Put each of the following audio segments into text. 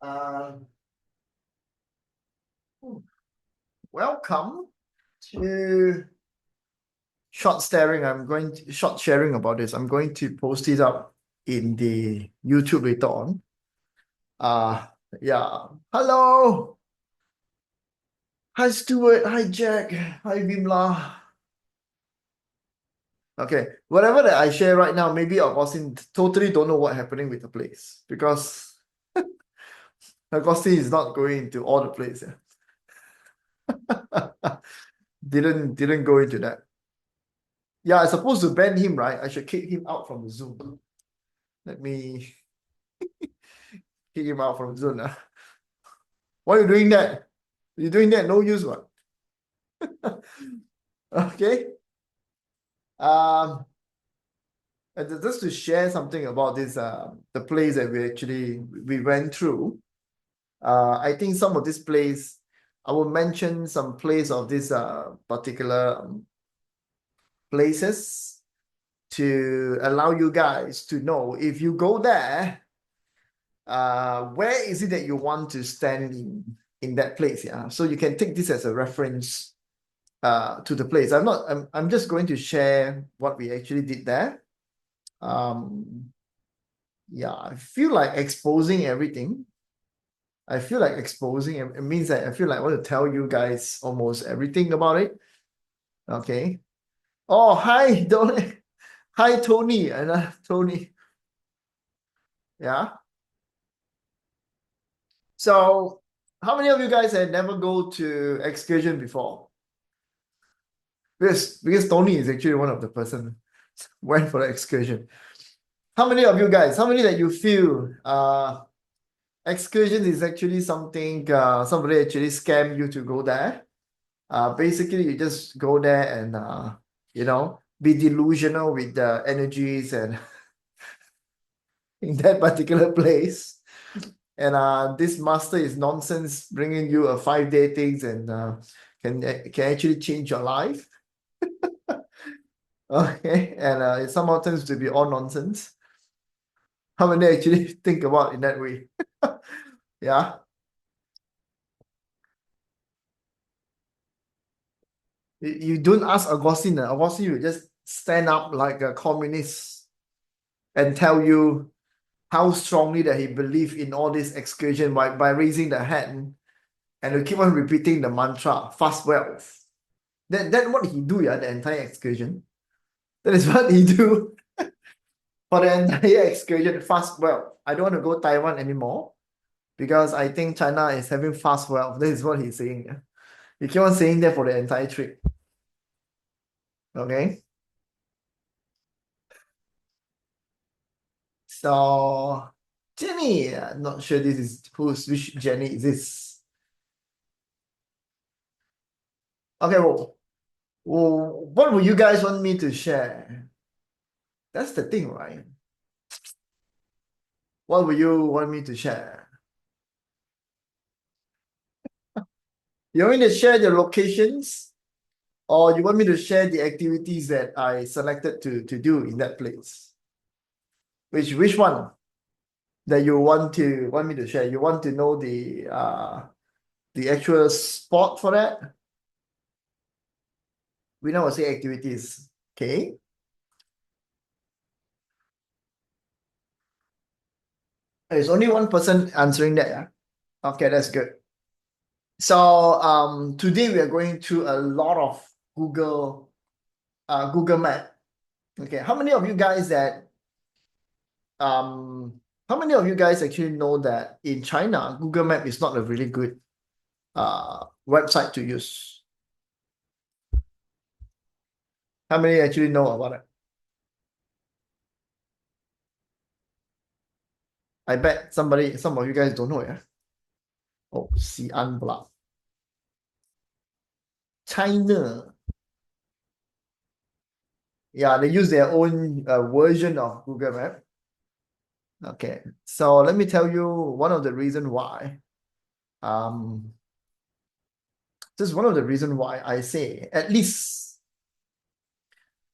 Uh, Welcome to short sharing about this. I'm going to post it up in the YouTube later on. Uh yeah. Hello. Hi Stuart. Hi Jack. Hi Vimla. Okay. Whatever that I share right now, maybe Augustine totally don't know what's happening with the place because Augustine is not going into all the place. Yeah. Didn't go into that. Yeah, I supposed to ban him, right? I should kick him out from the Zoom. Let me kick him out from Zoom. Why are you doing that? You're doing that, no use, what? Okay. Um, and just to share something about this, the place that we went through. I think some of this place, I will mention some place of this particular places to allow you guys to know if you go there, where is it that you want to stand in that place? Yeah, so you can take this as a reference to the place. I'm just going to share what we actually did there. Yeah, I feel like exposing everything. I feel like exposing it means that I feel like I want to tell you guys almost everything about it. Okay. Oh, hi, Tony. Hi, Tony. And Tony. Yeah. So, how many of you guys had never go to excursion before? Because Tony is actually one of the person went for the excursion. How many of you guys? How many that you feel excursion is actually something somebody actually scam you to go there? Basically you just go there and be delusional with the energies and in that particular place. And this master is nonsense, bringing you a 5-day things and can actually change your life. Okay, and it somehow tends to be all nonsense. How many actually think about in that way? Yeah. You don't ask Agustin. Agustin will just stand up like a communist and tell you how strongly that he believed in all this excursion by raising the hand and to keep on repeating the mantra, fast wealth. That what he do, yeah, the entire excursion. That is what he do for the entire excursion, fast wealth. I don't want to go Taiwan anymore because I think China is having fast wealth. That is what he's saying. Yeah. He keep on saying that for the entire trip. Okay. So Jenny, I'm not sure this is which Jenny is this. Okay, well, what would you guys want me to share? That's the thing, right? What would you want me to share? You want me to share the locations, or you want me to share the activities that I selected to do in that place? Which one that you want me to share? You want to know the actual spot for that? We now will say activities. Okay. There's only one person answering that, yeah? Okay, that's good. So today we are going through a lot of Google Map. Okay, how many of you guys actually know that in China, Google Map is not a really good website to use? How many actually know about it? I bet some of you guys don't know, yeah? Oh, Xi'an Bluff. China. Yeah, they use their own version of Google Map. Okay, so let me tell you one of the reason why. Um, this is one of the reason why I say at least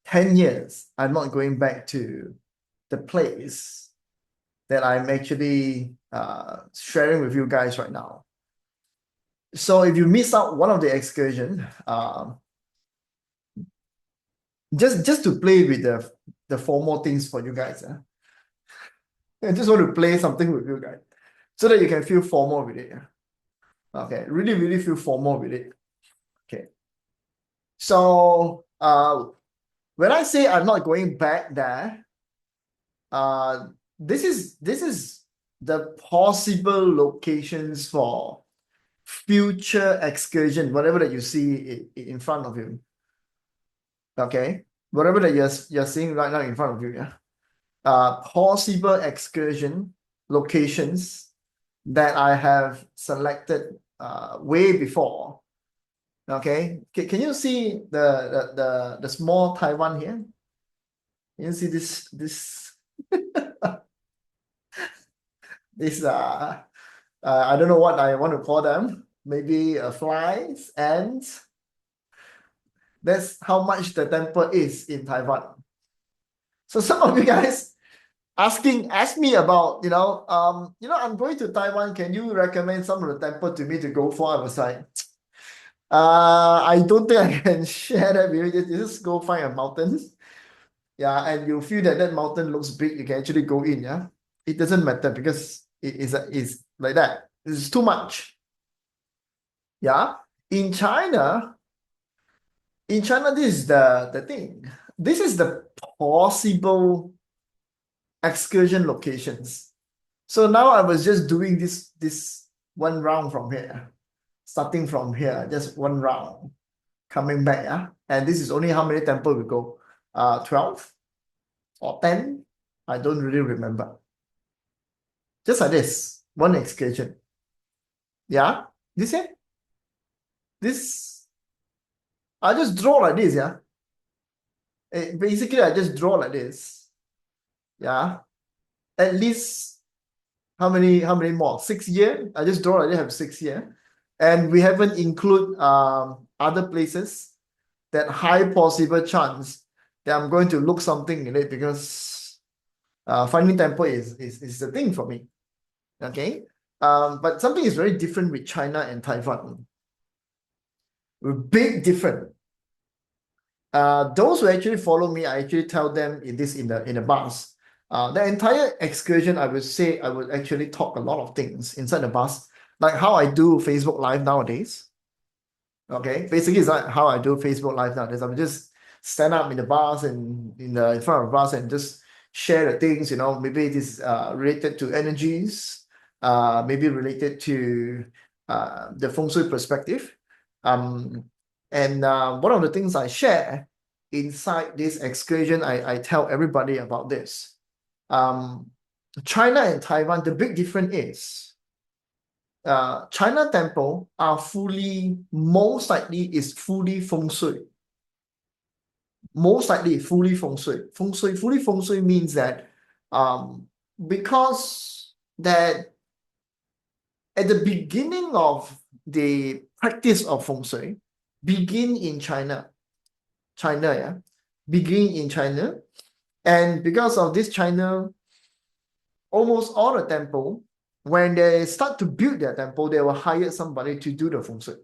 10 years I'm not going back to the place that I'm actually sharing with you guys right now. So if you miss out one of the excursion, just to play with the four more things for you guys. I just want to play something with you guys so that you can feel formal with it. Okay, really, really feel formal with it. Okay. So when I say I'm not going back there, this is the possible locations for future excursion, whatever that you see in front of you. Okay, whatever that you're seeing right now in front of you, yeah. Possible excursion locations that I have selected way before. Okay, can you see the small Taiwan here? You see this this I don't know what I want to call them. Maybe flies, ants. That's how much the temple is in Taiwan. So some of you guys ask me about, I'm going to Taiwan. Can you recommend some of the temple to me to go for? I was like, I don't think I can share that with you. Just go find a mountain. Yeah, and you feel that mountain looks big, you can actually go in. Yeah, it doesn't matter because it is like that. It's too much. Yeah, in China, this is the thing. This is the possible excursion locations. So now I was just doing this one round from here, starting from here, just one round, coming back. Yeah, and this is only how many temples we go? 12 or 10? I don't really remember. Just like this, one excursion. Yeah, this here, this I just draw like this. Yeah, basically I just draw like this. Yeah, at least how many more? 6 years. I just draw like this. Have 6 years, and we haven't include other places that high possible chance that I'm going to look something in it because finding temple is the thing for me. Okay, but something is very different with China and Taiwan. Big different. Those who actually follow me, I actually tell them in the bus. The entire excursion, I would say I would actually talk a lot of things inside the bus, like how I do Facebook Live nowadays. Okay, basically it's like how I do Facebook Live nowadays. I would just stand up in the bus and in front of the bus and just share the things. Maybe it is related to energies, maybe related to the feng shui perspective. And one of the things I share inside this excursion, I tell everybody about this. China and Taiwan, the big difference is China temple are most likely is fully feng shui. Most likely fully feng shui. Fully feng shui means that because that at the beginning of the practice of feng shui, begin in China. Yeah. Begin in China. And because of this China, almost all the temple, when they start to build their temple, they will hire somebody to do the feng shui.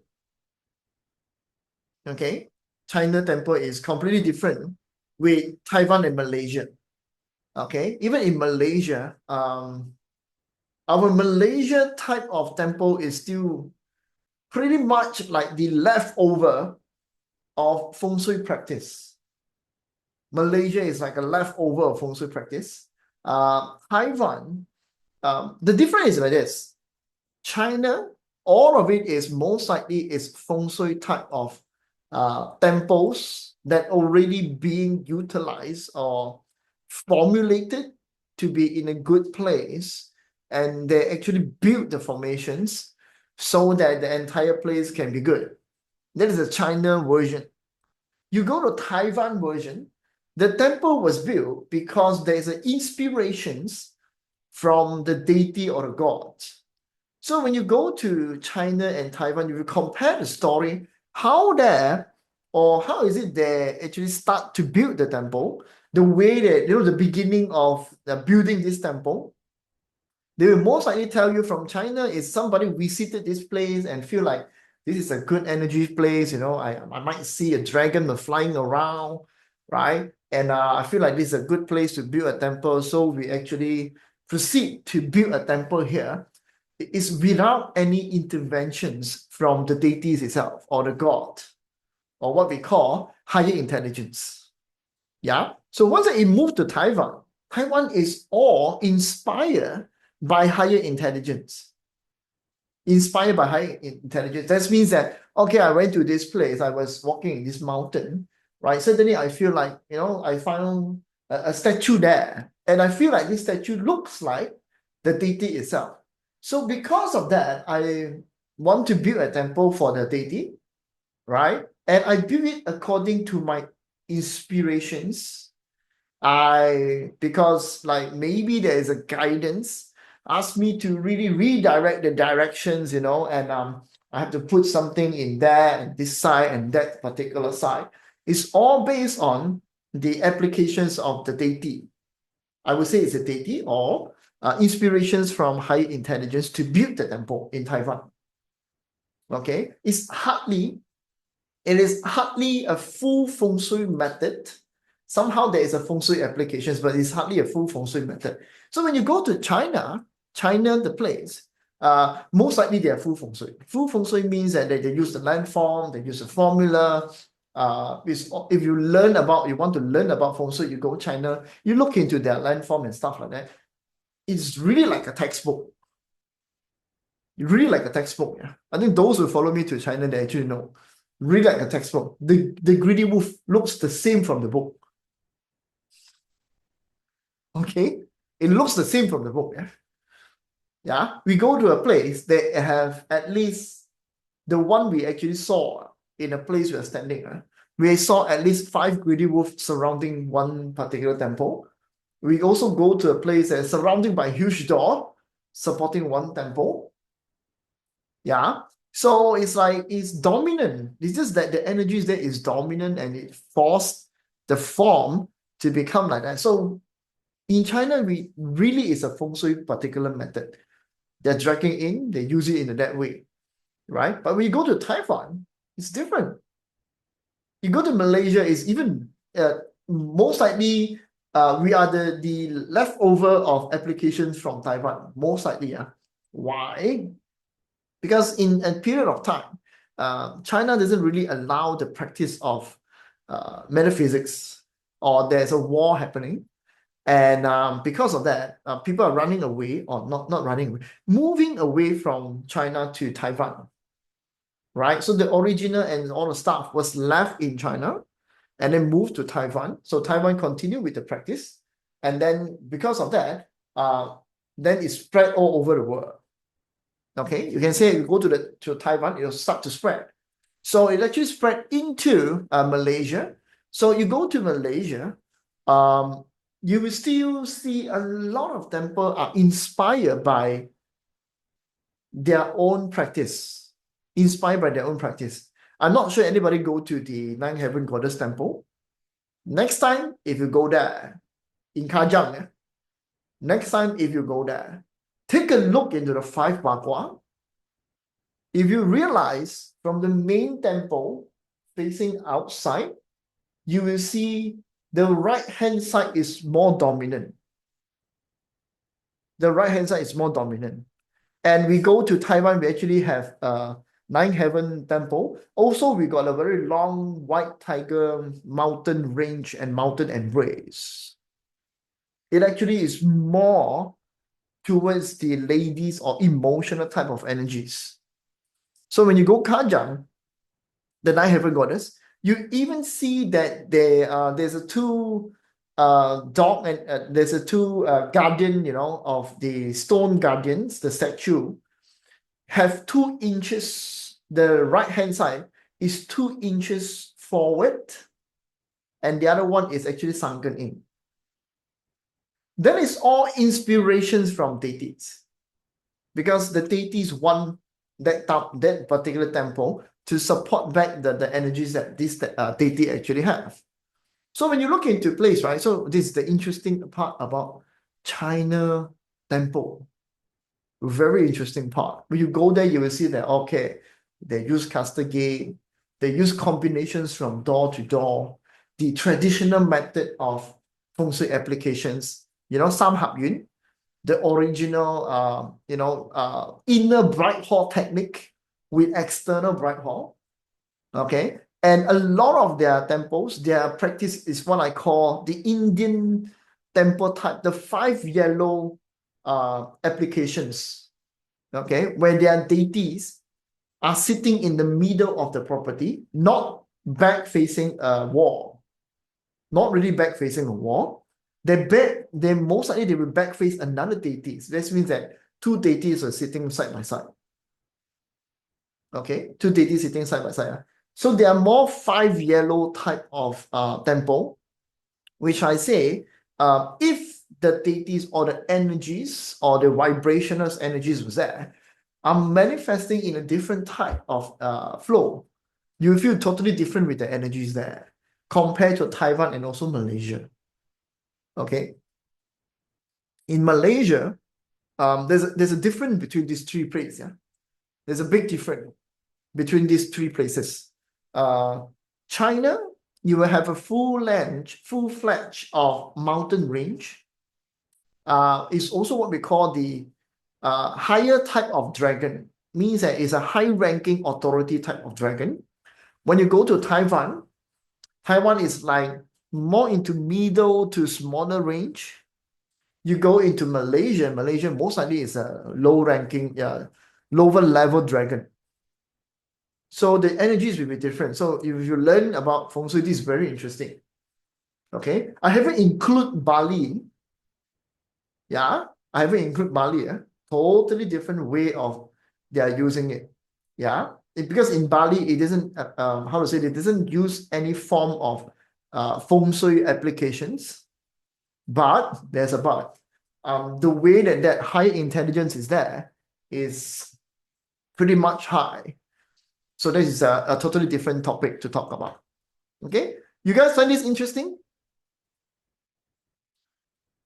Okay. China temple is completely different with Taiwan and Malaysia. Okay. Even in Malaysia, our Malaysia type of temple is still pretty much like the leftover of feng shui practice. Malaysia is like a leftover of feng shui practice. Taiwan, the difference is like this. China, all of it is most likely is feng shui type of temples that already being utilized or formulated to be in a good place, and they actually build the formations so that the entire place can be good. That is the China version. You go to Taiwan version, the temple was built because there's an inspirations from the deity or the god. So when you go to China and Taiwan, you compare the story, how is it they actually start to build the temple, the way that, the beginning of building this temple, They will most likely tell you from China is somebody visited this place and feel like this is a good energy place. I might see a dragon flying around, right? And I feel like this is a good place to build a temple. So we actually proceed to build a temple here. It's without any interventions from the deities itself or the god, or what we call higher intelligence. Yeah. So once it moved to Taiwan, Taiwan is all inspired by higher intelligence. Inspired by higher intelligence. That means that, okay, I went to this place, I was walking in this mountain, right? Suddenly I feel like, I found a statue there. And I feel like this statue looks like the deity itself. So because of that, I want to build a temple for the deity, right? And I build it according to my inspirations. Because like maybe there is a guidance, ask me to really redirect the directions, and I have to put something in there and this side and that particular side. It's all based on the applications of the deity. I would say it's a deity or inspirations from high intelligence to build the temple in Taiwan. Okay, it is hardly a full feng shui method. Somehow there is a feng shui applications, but it's hardly a full feng shui method. So when you go to China, the place, most likely they are full feng shui. Full feng shui means that they use the landform, they use the formula. If you want to learn about feng shui, you go China, you look into their landform and stuff like that. It's really like a textbook. Really like a textbook. Yeah. I think those who follow me to China, they actually know. Really like a textbook. The greedy wolf looks the same from the book. Okay, it looks the same from the book. Yeah, we go to a place that have at least the one we actually saw in a place we are standing. We saw at least 5 greedy wolves surrounding one particular temple. We also go to a place that is surrounded by a huge door supporting one temple. Yeah, so it's like it's dominant. It's just that the energy there is dominant and it forced the form to become like that. So in China, we really is a feng shui particular method. They're dragging in, they use it in that way, right? But when you go to Taiwan, it's different. You go to Malaysia, it's even most likely we are the leftover of applications from Taiwan, most likely. Why? Because in a period of time, China doesn't really allow the practice of metaphysics, or there's a war happening. And because of that, people are running away, or not running away, moving away from China to Taiwan, right? So the original and all the stuff was left in China and then moved to Taiwan. So Taiwan continued with the practice. And then because of that, then it spread all over the world. Okay, you can say you go to Taiwan, it'll start to spread. So it actually spread into Malaysia. So you go to Malaysia, you will still see a lot of temples are inspired by their own practice. Inspired by their own practice. I'm not sure anybody go to the Nine Heaven Goddess Temple. Next time, if you go there, in Kajang, next time if you go there, take a look into the 5 Bagua. If you realize from the main temple facing outside, you will see the right-hand side is more dominant. The right-hand side is more dominant. And we go to Taiwan, we actually have Nine Heaven Temple. Also, we got a very long white tiger mountain range and mountain embrace. It actually is more towards the ladies or emotional type of energies. So when you go Kajang, the Nine Heaven Goddess, you even see that there's a two dog and there's a two guardian, of the stone guardians, the statue, have 2 inches. The right hand side is 2 inches forward, and the other one is actually sunken in. That is all inspirations from deities, because the deities want that particular temple to support back the energies that this deity actually have. So when you look into place, right? So this is the interesting part about China temple. very interesting part. When you go there, you will see that, okay, they use cluster gate, they use combinations from door to door, the traditional method of feng shui applications, Sam Hap Yun, the original, inner bright hall technique with external bright hall. Okay. And a lot of their temples, their practice is what I call the Indian temple type, the 5 yellow applications. Okay, where their deities are sitting in the middle of the property, not back facing a wall, not really back facing a wall. They most likely they will back face another deities. This means that 2 deities are sitting side by side. Okay, 2 deities sitting side by side. So they are more 5 yellow type of temple, which I say, if the deities or the energies or the vibrational energies was there, are manifesting in a different type of flow, you feel totally different with the energies there compared to Taiwan and also Malaysia. Okay. In Malaysia, there's a difference between these 3 places. Yeah, there's a big difference between these 3 places. China, you will have a full-fledged of mountain range. It's also what we call the higher type of dragon, means that it's a high-ranking authority type of dragon. When you go to Taiwan, Taiwan is like more into middle to smaller range. You go into Malaysia, Malaysia most likely is a low-ranking, lower level dragon. So the energies will be different. So if you learn about feng shui, this is very interesting. Okay, I haven't include Bali. Yeah, I haven't include Bali. Totally different way of they are using it. Yeah, because in Bali it doesn't how to say it doesn't use any form of feng shui applications, but there's a but. The way that high intelligence is there is pretty much high. So this is a totally different topic to talk about. Okay, you guys find this interesting?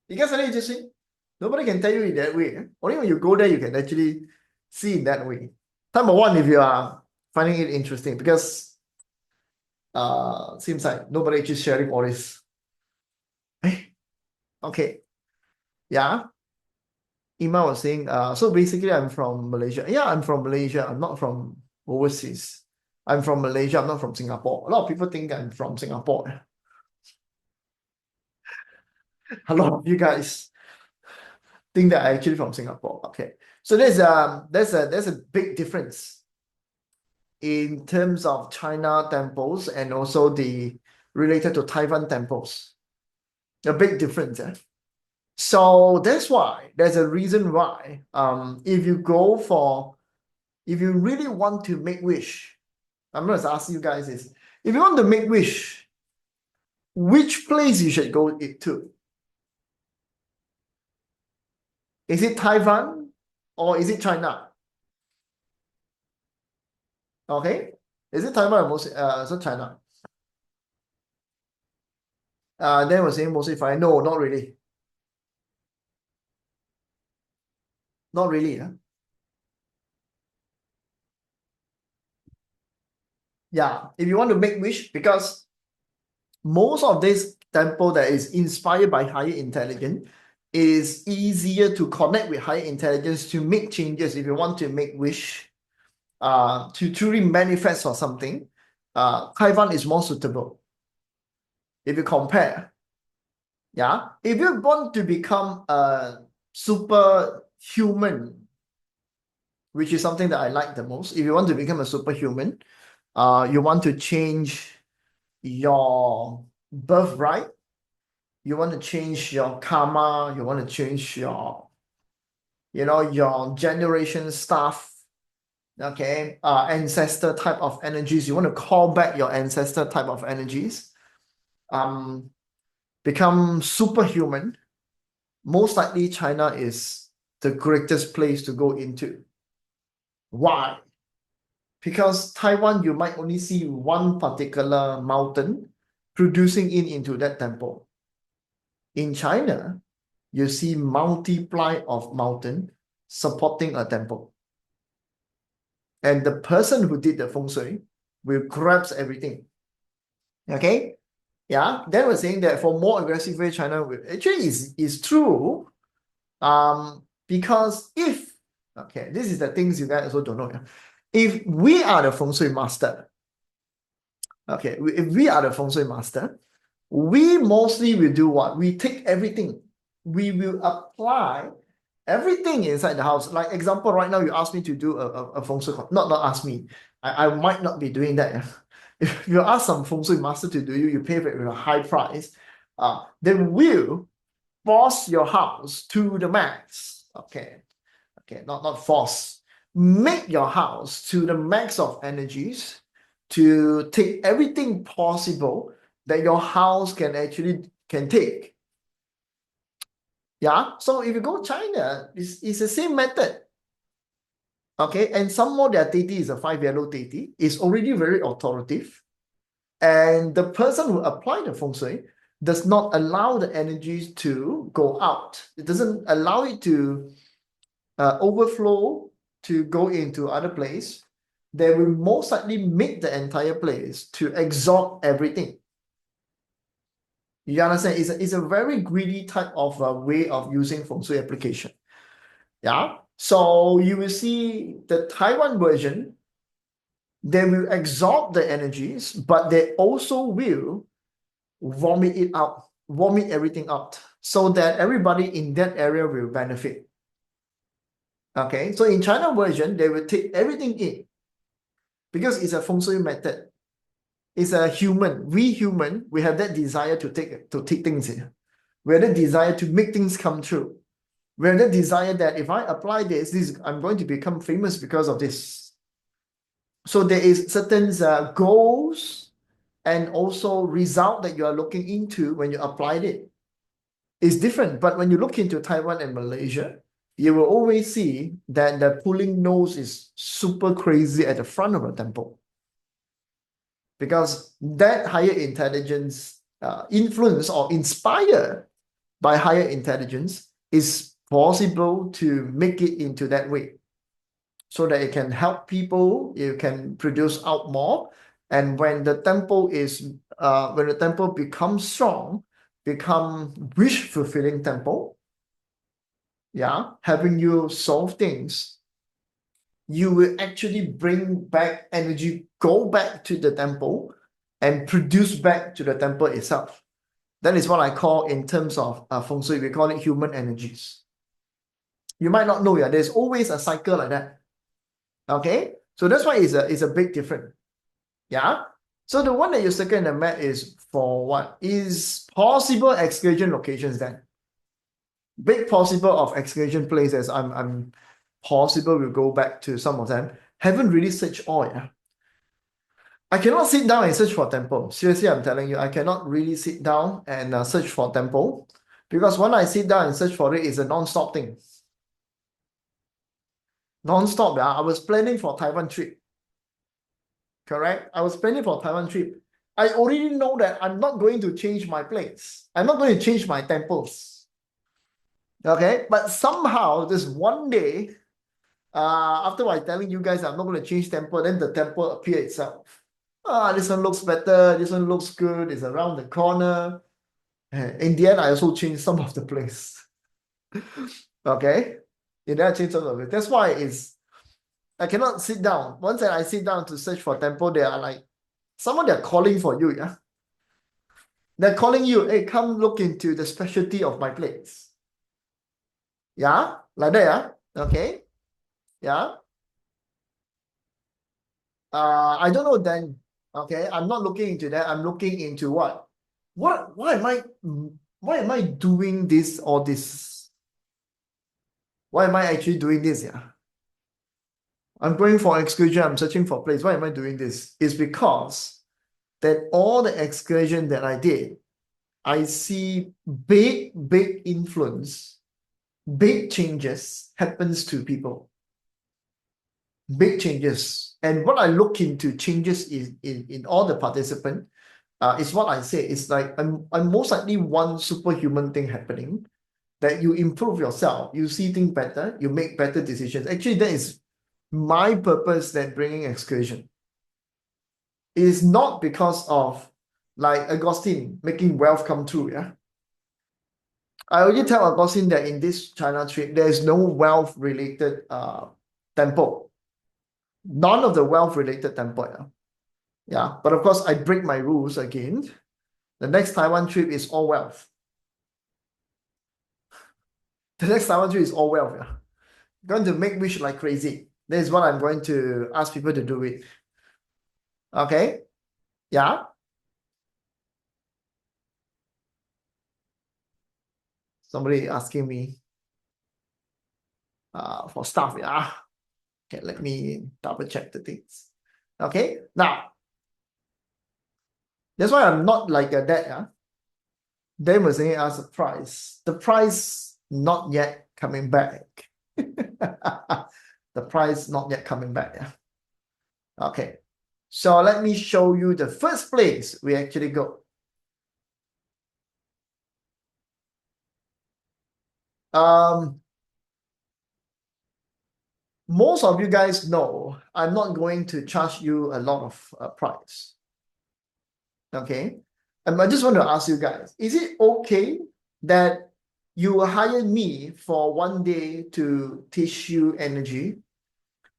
You guys find it interesting? Nobody can tell you in that way. Only when you go there, you can actually see in that way. Number one, if you are finding it interesting, because seems like nobody actually sharing all this. Okay. Yeah. Ima was saying, so basically I'm from Malaysia. Yeah, I'm from Malaysia. I'm not from overseas. I'm from Malaysia. I'm not from Singapore. A lot of people think I'm from Singapore. A lot of you guys think that I'm actually from Singapore. Okay. So there's a big difference in terms of China temples and also the related to Taiwan temples. A big difference. So that's why there's a reason why if you really want to make wish, I'm going to ask you guys is, if you want to make wish, which place you should go to? Is it Taiwan or is it China? Okay, is it Taiwan or mostly so China? Then we're saying mostly fine. No, not really. Not really. Yeah, if you want to make wish, because most of this temple that is inspired by higher intelligence is easier to connect with higher intelligence to make changes. If you want to make wish, to truly manifest for something, Taiwan is more suitable. If you compare, yeah, if you want to become a superhuman, which is something that I like the most, if you want to become a superhuman, you want to change your birthright, you want to change your karma, you want to change your, your generation stuff, okay, ancestor type of energies, you want to call back your ancestor type of energies, become superhuman, most likely China is the greatest place to go into. Why? Because Taiwan, you might only see one particular mountain producing into that temple. In China, you see multiply of mountain supporting a temple. And the person who did the feng shui will grabs everything. Okay? Yeah, then we're saying that for more aggressive way, China will actually is true. Because if okay, this is the things you guys also don't know. Yeah? If we are the feng shui master, okay, if we are the feng shui master, we mostly will do what? We take everything. We will apply everything inside the house. Like example, right now you ask me to do a feng shui, not ask me. I might not be doing that. If you ask some feng shui master to do you pay for it with a high price. They will force your house to the max. Okay, not force. Make your house to the max of energies to take everything possible that your house can actually can take. Yeah, so if you go China, it's the same method. Okay, and some more their deity is a 5 yellow deity. It's already very authoritative. And the person who applied the feng shui does not allow the energies to go out. It doesn't allow it to overflow to go into other place. They will most likely make the entire place to absorb everything. You understand? It's a very greedy type of way of using feng shui application. Yeah. So you will see the Taiwan version, they will absorb the energies, but they also will vomit it out, vomit everything out, so that everybody in that area will benefit. Okay, so in China version, they will take everything in because it's a feng shui method. It's a human. We human, we have that desire to take things in. We have that desire to make things come true. We have that desire that if I apply this, I'm going to become famous because of this. So there is certain goals and also result that you are looking into when you applied it. It's different, but when you look into Taiwan and Malaysia, you will always see that the pulling nose is super crazy at the front of a temple. Because that higher intelligence influence or inspired by higher intelligence is possible to make it into that way. So that it can help people, you can produce out more. And when the temple becomes strong, become wish-fulfilling temple, yeah, having you solve things, you will actually bring back energy, go back to the temple and produce back to the temple itself. That is what I call in terms of feng shui, we call it human energies. You might not know, yeah, there's always a cycle like that. Okay, so that's why it's a big difference. Yeah. So the one that you circle in the map is for what is possible excursion locations then. Big possible of excursion places. I'm possible we'll go back to some of them. Haven't really searched all, yeah. I cannot sit down and search for temple. Seriously, I'm telling you, I cannot really sit down and search for temple because when I sit down and search for it, it's a non-stop thing. Non-stop, yeah. I was planning for Taiwan trip. Correct? I was planning for Taiwan trip. I already know that I'm not going to change my place. I'm not going to change my temples. Okay? But somehow, this one day, after I telling you guys I'm not going to change temple, then the temple appear itself. This one looks better. This one looks good. It's around the corner. In the end, I also changed some of the place. Okay? In the end, I changed some of it. That's why I cannot sit down. Once I sit down to search for temple, they are like, they're calling for you, yeah? They're calling you, hey, come look into the specialty of my place. Yeah? Like that, yeah? Okay? Yeah? I don't know then. Okay? I'm not looking into that. I'm looking into what? Why am I doing this or this? Why am I actually doing this, yeah? I'm going for excursion, I'm searching for place. Why am I doing this? It's because that all the excursion that I did, I see big influence, big changes happens to people. Big changes. And what I look into changes in all the participants is what I say. It's like I'm most likely one superhuman thing happening. that you improve yourself, you see things better, you make better decisions. Actually, that is my purpose than bringing excursion. It is not because of like Agustin making wealth come true. Yeah. I already tell Agustin that in this China trip, there is no wealth related temple. None of the wealth related temple. Yeah. Yeah. But of course, I break my rules again. The next Taiwan trip is all wealth. The next Taiwan trip is all wealth. Yeah. Going to make wish like crazy. That is what I'm going to ask people to do it. Okay. Yeah. Somebody asking me for stuff. Yeah. Okay, let me double check the things. Okay. Now, that's why I'm not like a that. Yeah. They were saying as a price. The price not yet coming back. The price not yet coming back. Yeah. Okay. So let me show you the first place we actually go. Most of you guys know I'm not going to charge you a lot of price. Okay. I just want to ask you guys, is it okay that you hire me for 1 day to teach you energy,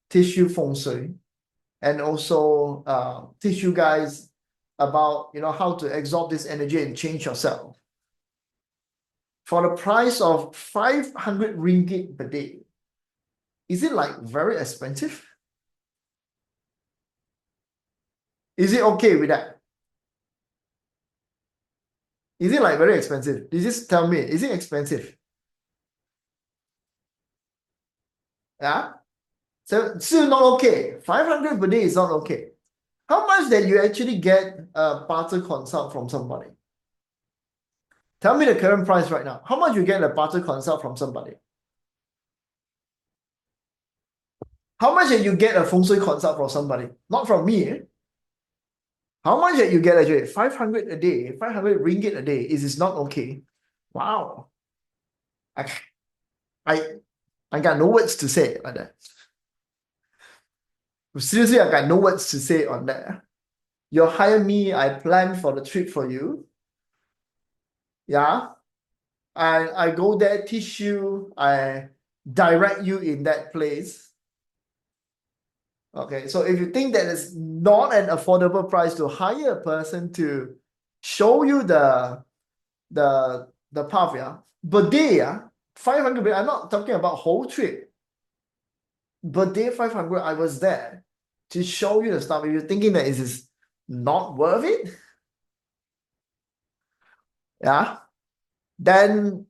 teach you feng shui, and also teach you guys about how to absorb this energy and change yourself for the price of 500 ringgit per day? Is it like very expensive? Is it okay with that? Is it like very expensive? You just tell me, is it expensive? Yeah? So still not okay. 500 per day is not okay. How much that you actually get a barter consult from somebody? Tell me the current price right now. How much you get a barter consult from somebody? How much that you get a feng shui consult from somebody? Not from me. Eh? How much that you get actually? 500 a day, 500 ringgit a day. Is this not okay? Wow. I got no words to say on that. Seriously, I got no words to say on that. You hire me, I plan for the trip for you. Yeah. I go there, teach you, I direct you in that place. Okay, so if you think that it's not an affordable price to hire a person to show you the path, yeah, per day, yeah, 500. I'm not talking about whole trip. Per day 500, I was there to show you the stuff. If you're thinking that it is not worth it, yeah, then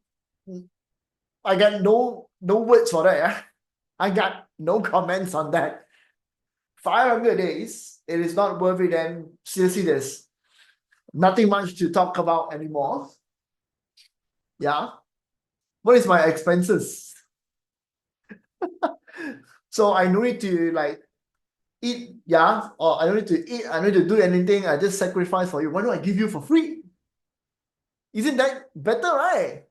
I got no words for that. Yeah? I got no comments on that. 500 days, it is not worth it. Then seriously, there's nothing much to talk about anymore. Yeah. What is my expenses? So I no need to like eat, yeah, or I don't need to eat, I don't need to do anything. I just sacrifice for you. Why don't I give you for free? Isn't that better, right?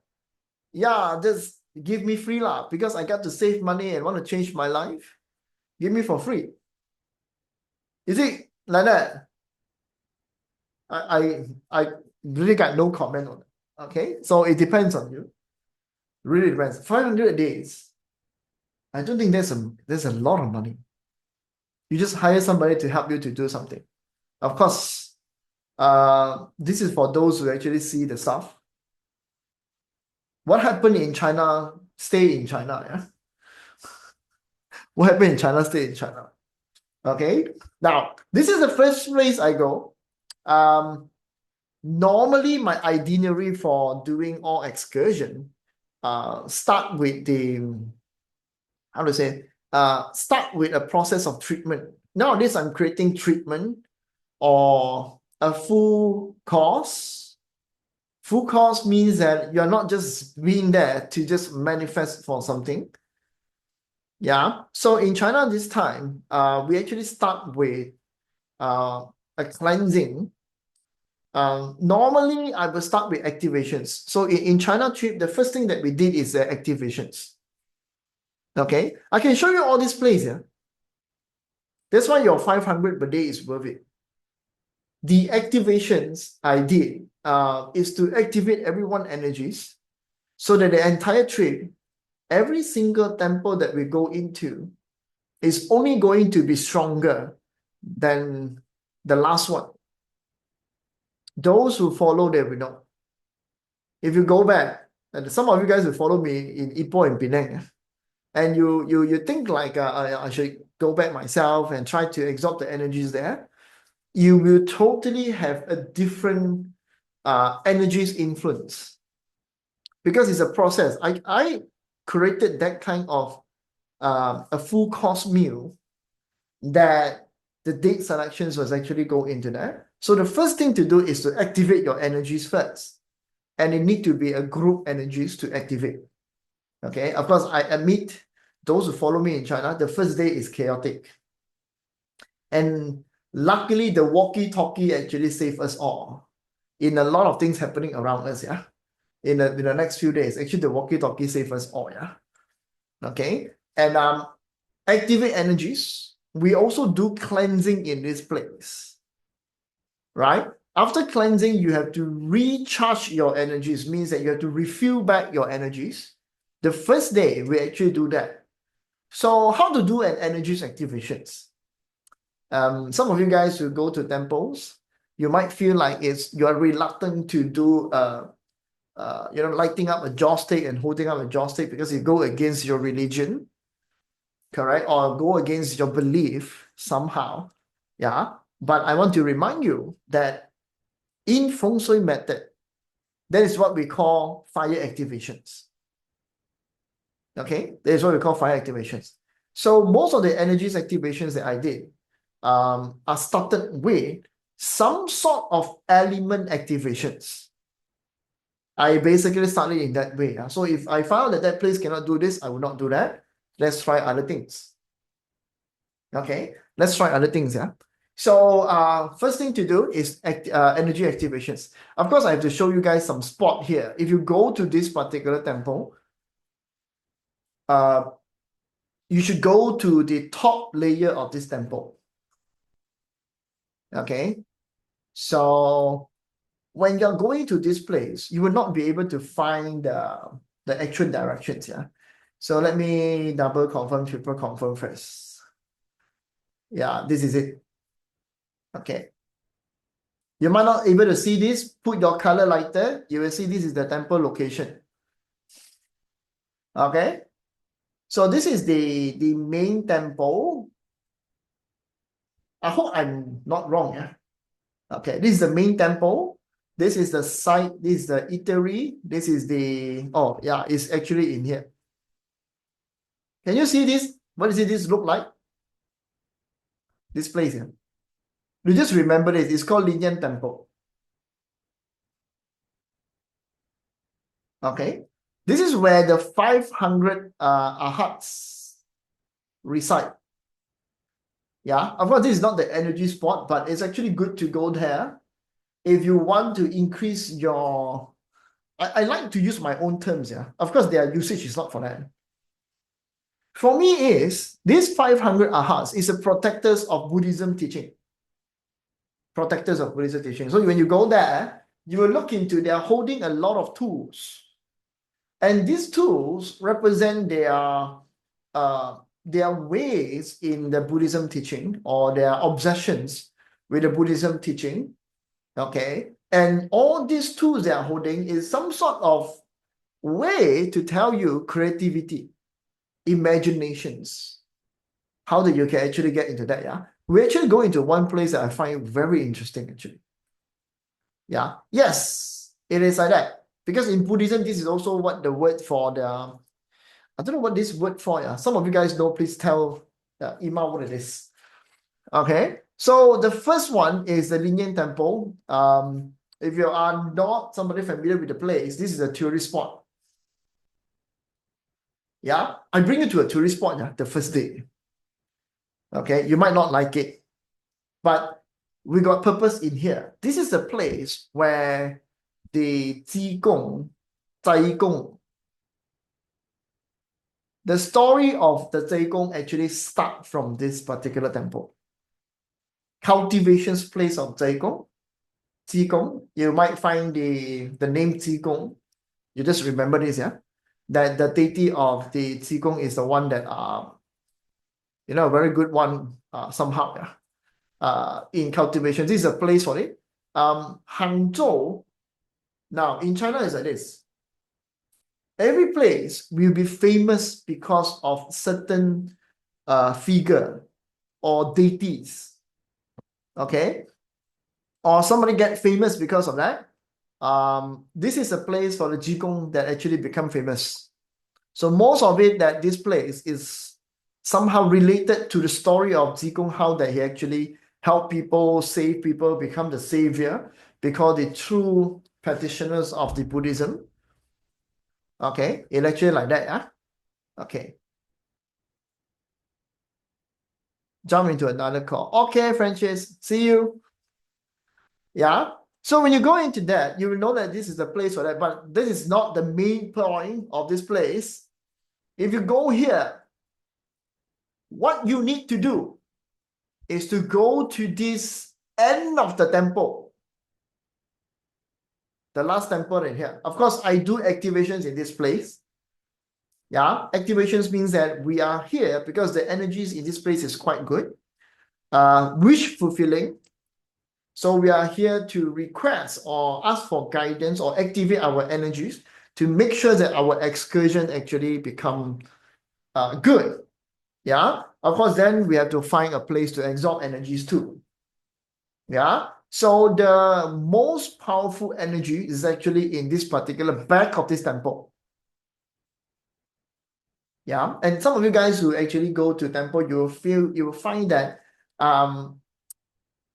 Yeah, just give me free lah, because I got to save money and want to change my life. Give me for free. Is it like that? I really got no comment on it. Okay, so it depends on you. Really depends. 500 days. I don't think there's a lot of money. You just hire somebody to help you to do something. Of course, this is for those who actually see the stuff. What happened in China, stay in China, yeah? What happened in China, stay in China. Okay, now this is the first place I go. Normally my itinerary for doing all excursion start with start with a process of treatment. Nowadays I'm creating treatment or a full course. Full course means that you're not just being there to just manifest for something. Yeah. So in China this time, we actually start with a cleansing, Normally I will start with activations. So in China trip, the first thing that we did is activations. Okay, I can show you all this place here. That's why your 500 per day is worth it. The activations I did is to activate everyone energies so that the entire trip, every single temple that we go into is only going to be stronger than the last one. Those who follow, they will know. If you go back, and some of you guys will follow me in Ipoh and Penang, and you think like I should go back myself and try to absorb the energies there, you will totally have a different energies influence because it's a process. I created that kind of a full course meal that the date selections was actually go into that. So the first thing to do is to activate your energies first. And it need to be a group energies to activate. Okay, of course, I admit those who follow me in China, the first day is chaotic. And luckily, the walkie-talkie actually saved us all in a lot of things happening around us, yeah. In the next few days, actually, the walkie-talkie saved us all, yeah. Okay, and activate energies. We also do cleansing in this place, right? After cleansing, you have to recharge your energies, means that you have to refill back your energies. The first day, we actually do that. So how to do an energies activations? Some of you guys who go to temples, you might feel like you're reluctant to do lighting up a joss-stick and holding up a joss-stick because you go against your religion, correct? Or go against your belief somehow. Yeah. But I want to remind you that in Feng Shui method, that is what we call fire activations. Okay, that is what we call fire activations. So most of the energies activations that I did are started with some sort of element activations. I basically started in that way. So if I found that place cannot do this, I will not do that. Let's try other things. Okay, let's try other things. Yeah. So first thing to do is energy activations. Of course, I have to show you guys some spot here. If you go to this particular temple, you should go to the top layer of this temple. Okay, so when you're going to this place, you will not be able to find the actual directions. Yeah, so let me double confirm, triple confirm first. Yeah, this is it. Okay. You might not able to see this. Put your color lighter. You will see this is the temple location. Okay. So this is the main temple. I hope I'm not wrong. Yeah. Okay. This is the main temple. This is the site. This is the eatery. This is the, oh yeah, it's actually in here. Can you see this? What does this look like? This place here. You just remember this. It's called Linyan Temple. Okay. This is where the 500 arhats reside. Yeah, of course, this is not the energy spot, but it's actually good to go there if you want to increase your. I like to use my own terms. Yeah, of course, their usage is not for that. For me, is this 500 arhats is a protectors of Buddhism teaching. Protectors of Buddhism teaching. So when you go there, you will look into. They are holding a lot of tools. And these tools represent their ways in the Buddhism teaching or their obsessions with the Buddhism teaching. Okay. And all these tools they are holding is some sort of way to tell you creativity, imaginations, how that you can actually get into that. Yeah. We actually go into one place that I find very interesting actually. Yeah. Yes, it is like that. Because in Buddhism, this is also what the word for the, I don't know what this word for. Yeah. Some of you guys know, please tell Ima what it is. Okay. So the first one is the Linyan Temple. If you are not somebody familiar with the place, this is a tourist spot. Yeah. I bring you to a tourist spot the first day. Okay. You might not like it, but we got purpose in here. This is the place where the Qigong, Zai the story of the Zai actually start from this particular temple. Cultivation's place of Qigong, you might find the name Qigong. You just remember this, yeah? That the deity of the Qigong is the one that a very good one somehow, yeah. In cultivation. This is a place for it. Hangzhou, now in China is like this. Every place will be famous because of certain figure or deities. Okay? Or somebody get famous because of that. This is a place for the Qigong that actually become famous. So most of it that this place is somehow related to the story of Qigong, how that he actually help people, save people, become the savior, because the true practitioners of the Buddhism. Okay, it actually like that, yeah? Okay. Jump into another call. Okay, Francis, see you. Yeah. So when you go into that, you will know that this is the place for that, but this is not the main point of this place. If you go here, what you need to do is to go to this end of the temple. The last temple in here. Of course, I do activations in this place. Yeah, activations means that we are here because the energies in this place is quite good. Wish fulfilling. So we are here to request or ask for guidance or activate our energies to make sure that our excursion actually become good. Yeah, of course, then we have to find a place to absorb energies too. Yeah, so the most powerful energy is actually in this particular back of this temple. Yeah, and some of you guys who actually go to temple, you will find that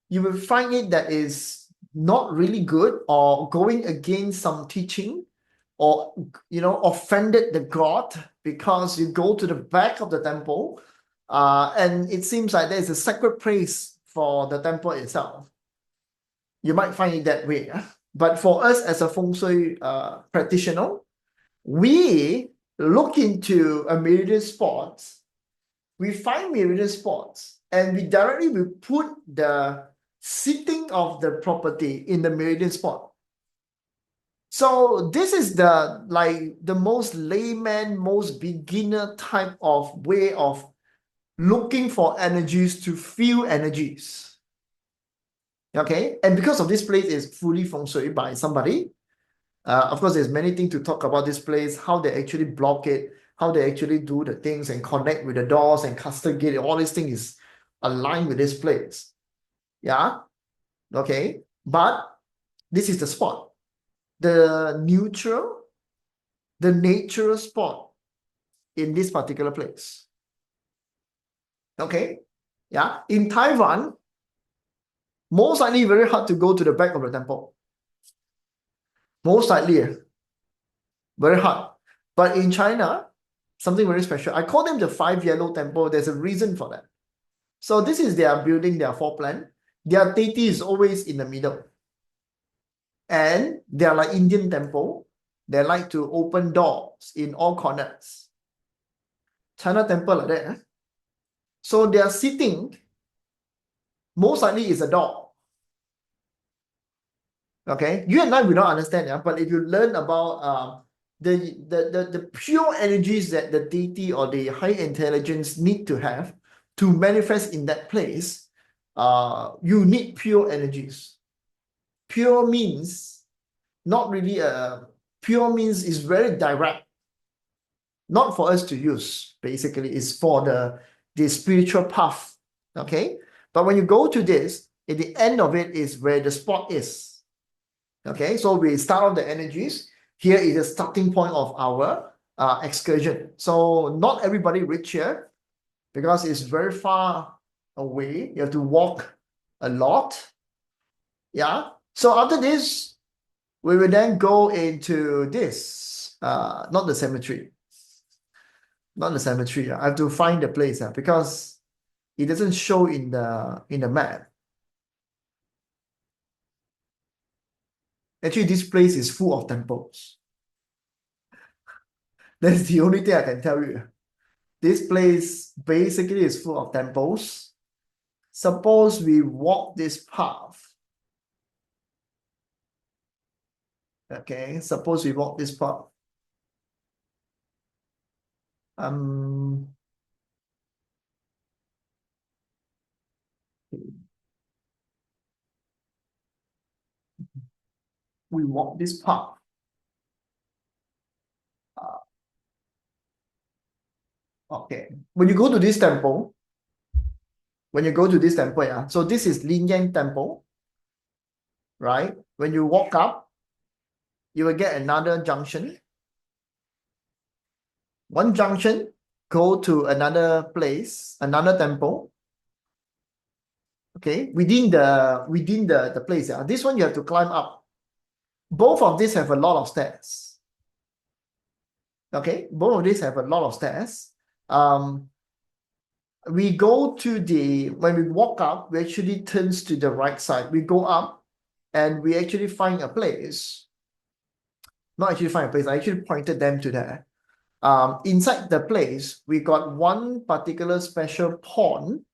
you will find it that is not really good or going against some teaching, or offended the god because you go to the back of the temple, and it seems like there's a sacred place for the temple itself. You might find it that way, yeah? But for us as a feng shui practitioner, we look into a meridian spots. We find meridian spots, and we directly will put the sitting of the property in the meridian spot. So this is the most layman, most beginner type of way of looking for energies to feel energies. Okay, and because of this place is fully feng shui by somebody, of course, there's many things to talk about this place, how they actually block it, how they actually do the things and connect with the doors and custom gate. All these things is aligned with this place. Yeah. Okay. But this is the spot. The natural spot in this particular place. Okay. Yeah. In Taiwan, most likely very hard to go to the back of the temple. Most likely, very hard. But in China, something very special. I call them the five yellow temple. There's a reason for that. So this is their building, their floor plan. Their deity is always in the middle. And they are like Indian temple. They like to open doors in all corners. China temple like that. So their sitting most likely is a door. Okay, you and I will not understand, yeah. But if you learn about the pure energies that the deity or the high intelligence need to have to manifest in that place, you need pure energies. Pure means not really pure means is very direct, not for us to use. Basically, it's for the spiritual path. Okay, but when you go to this, at the end of it is where the spot is. Okay, so we start off the energies. Here is the starting point of our excursion. So not everybody reach here because it's very far away. You have to walk a lot. Yeah. So after this, we will then go into this. Not the cemetery. Not the cemetery. I have to find the place because it doesn't show in the map. Actually, this place is full of temples. That's the only thing I can tell you. This place basically is full of temples. Suppose we walk this path. Okay, suppose we walk this path. We walk this path. Okay, when you go to this temple, yeah, so this is Lin Yang Temple, right? When you walk up, you will get another junction. One junction, go to another place, another temple. Okay, within the place. Yeah, this one you have to climb up. Both of these have a lot of stairs. Okay, both of these have a lot of stairs. We go to when we walk up, we actually turns to the right side. We go up and we actually find a place. Not actually find a place, I actually pointed them to there. Inside the place, we got one particular special pond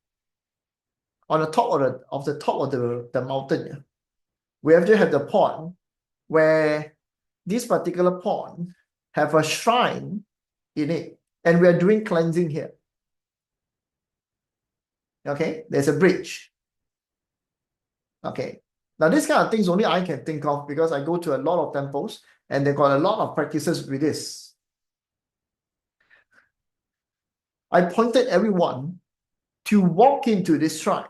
on the top of the mountain. Yeah. We actually have the pond where this particular pond have a shrine in it, and we are doing cleansing here. Okay, there's a bridge. Okay, now this kind of things only I can think of because I go to a lot of temples and they got a lot of practices with this. I pointed everyone to walk into this shrine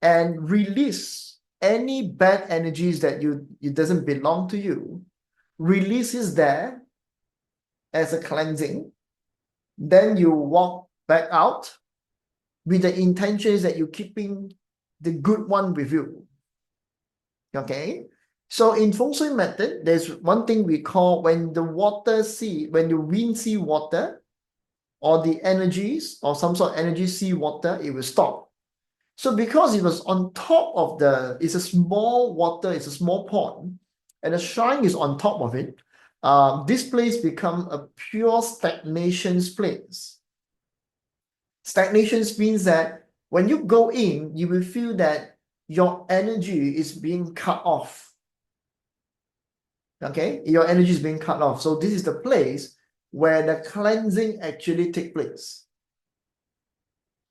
and release any bad energies that it doesn't belong to you. Releases there as a cleansing. Then you walk back out with the intentions that you're keeping the good one with you. Okay, so in feng shui method, there's one thing we call when the wind see water, or the energies or some sort of energy see water, it will stop. So because it was on top of it's a small water, it's a small pond, and the shrine is on top of it, this place become a pure stagnations place. Stagnations means that when you go in, you will feel that your energy is being cut off. Okay, your energy is being cut off. So this is the place where the cleansing actually takes place.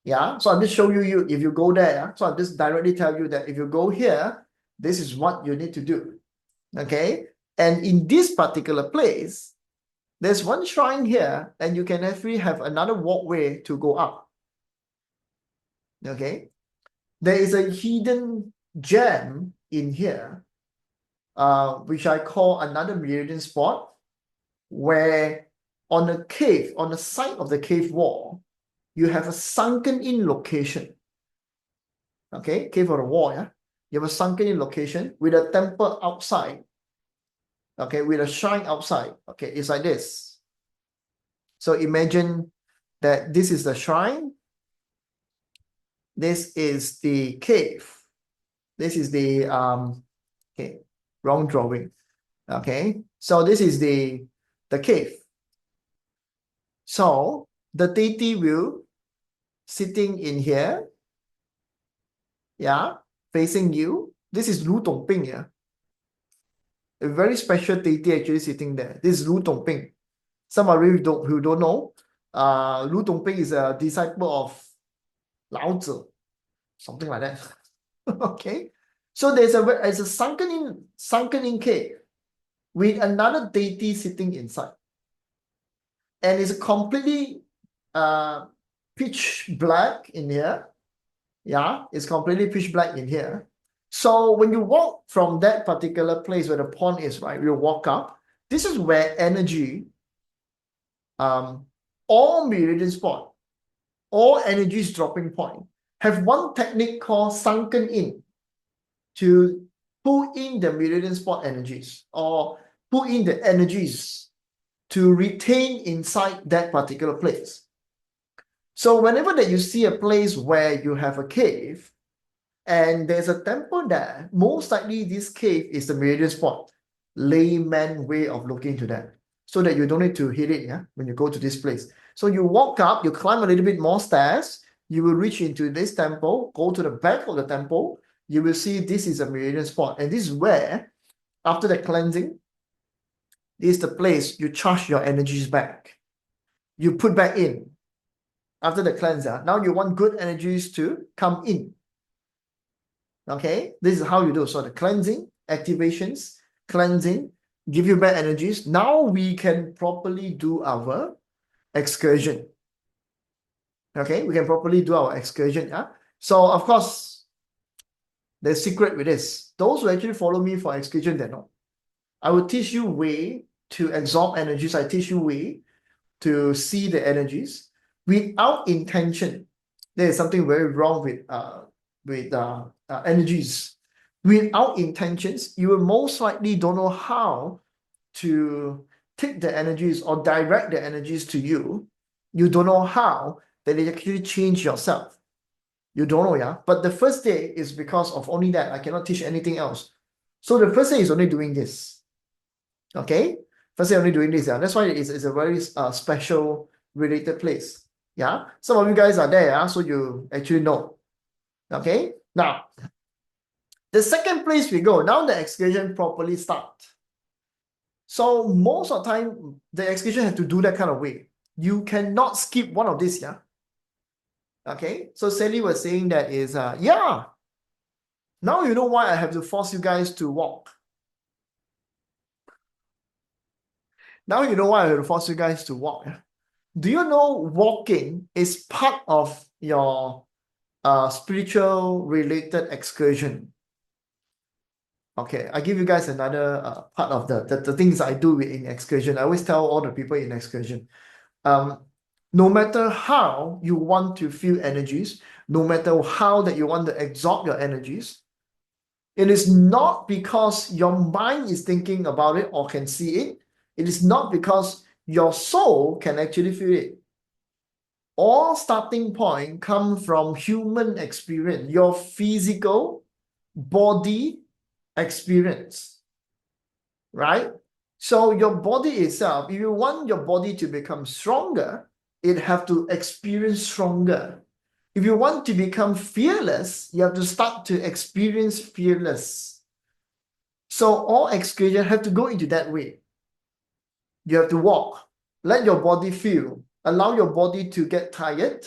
Yeah, so I'm just showing you if you go there. Yeah? So I'm just directly tell you that if you go here, this is what you need to do. Okay, and in this particular place, there's one shrine here, and you can actually have another walkway to go up. Okay, there is a hidden gem in here, which I call another meridian spot, where on the side of the cave wall, you have a sunken in location. Okay, cave or the wall, yeah. You have a sunken in location with a temple outside. Okay, with a shrine outside. Okay, it's like this. So imagine that this is the shrine. This is the cave. This is the okay, wrong drawing. Okay, so this is the cave. So the deity will sitting in here, yeah, facing you. This is Lu Dongping, yeah. A very special deity actually sitting there. This is Lu Dongping. Some of you who don't know, Lu Dongping is a disciple of Lao Tzu, something like that. Okay, so there's a sunken in cave with another deity sitting inside, and it's completely pitch black in here. Yeah, it's completely pitch black in here. So when you walk from that particular place where the pond is, right, you walk up. This is where energy, all meridian spot, all energies dropping point, have one technique called sunken in to pull in the meridian spot energies or pull in the energies to retain inside that particular place. So whenever that you see a place where you have a cave, And there's a temple there. Most likely this cave is the meridian spot. Layman way of looking to that. So that you don't need to hit it, yeah, when you go to this place. So you walk up, you climb a little bit more stairs, you will reach into this temple, go to the back of the temple, you will see this is a meridian spot. And this is where, after the cleansing, this is the place you charge your energies back. You put back in. After the cleanser, now you want good energies to come in. Okay, this is how you do. So the cleansing, activations, cleansing, give you back energies. Now we can properly do our excursion. Okay, we can properly do our excursion. Yeah. So of course, the secret with this, those who actually follow me for excursion, they know. I will teach you way to absorb energies. I teach you way to see the energies without intention. There is something very wrong with energies. Without intentions, you will most likely don't know how to take the energies or direct the energies to you. You don't know how that they actually change yourself. You don't know, yeah? But the first day is because of only that. I cannot teach anything else. So the first day is only doing this. Okay? First day only doing this, yeah? That's why it's a very special related place. Yeah? Some of you guys are there, yeah? So you actually know. Okay? Now, the second place we go, now the excursion properly start. So most of the time, the excursion has to do that kind of way. You cannot skip one of these, yeah? Okay? So Sally was saying that is, yeah, now you know why I have to force you guys to walk. Now you know why I have to force you guys to walk. Yeah? Do you know walking is part of your spiritual related excursion? Okay, I give you guys another part of the things I do in excursion. I always tell all the people in excursion, no matter how you want to feel energies, no matter how that you want to absorb your energies, it is not because your mind is thinking about it or can see it. It is not because your soul can actually feel it. All starting point come from human experience, your physical body experience, right? So your body itself, if you want your body to become stronger, it have to experience stronger. If you want to become fearless, you have to start to experience fearless. So all excursion have to go into that way. You have to walk, let your body feel, allow your body to get tired.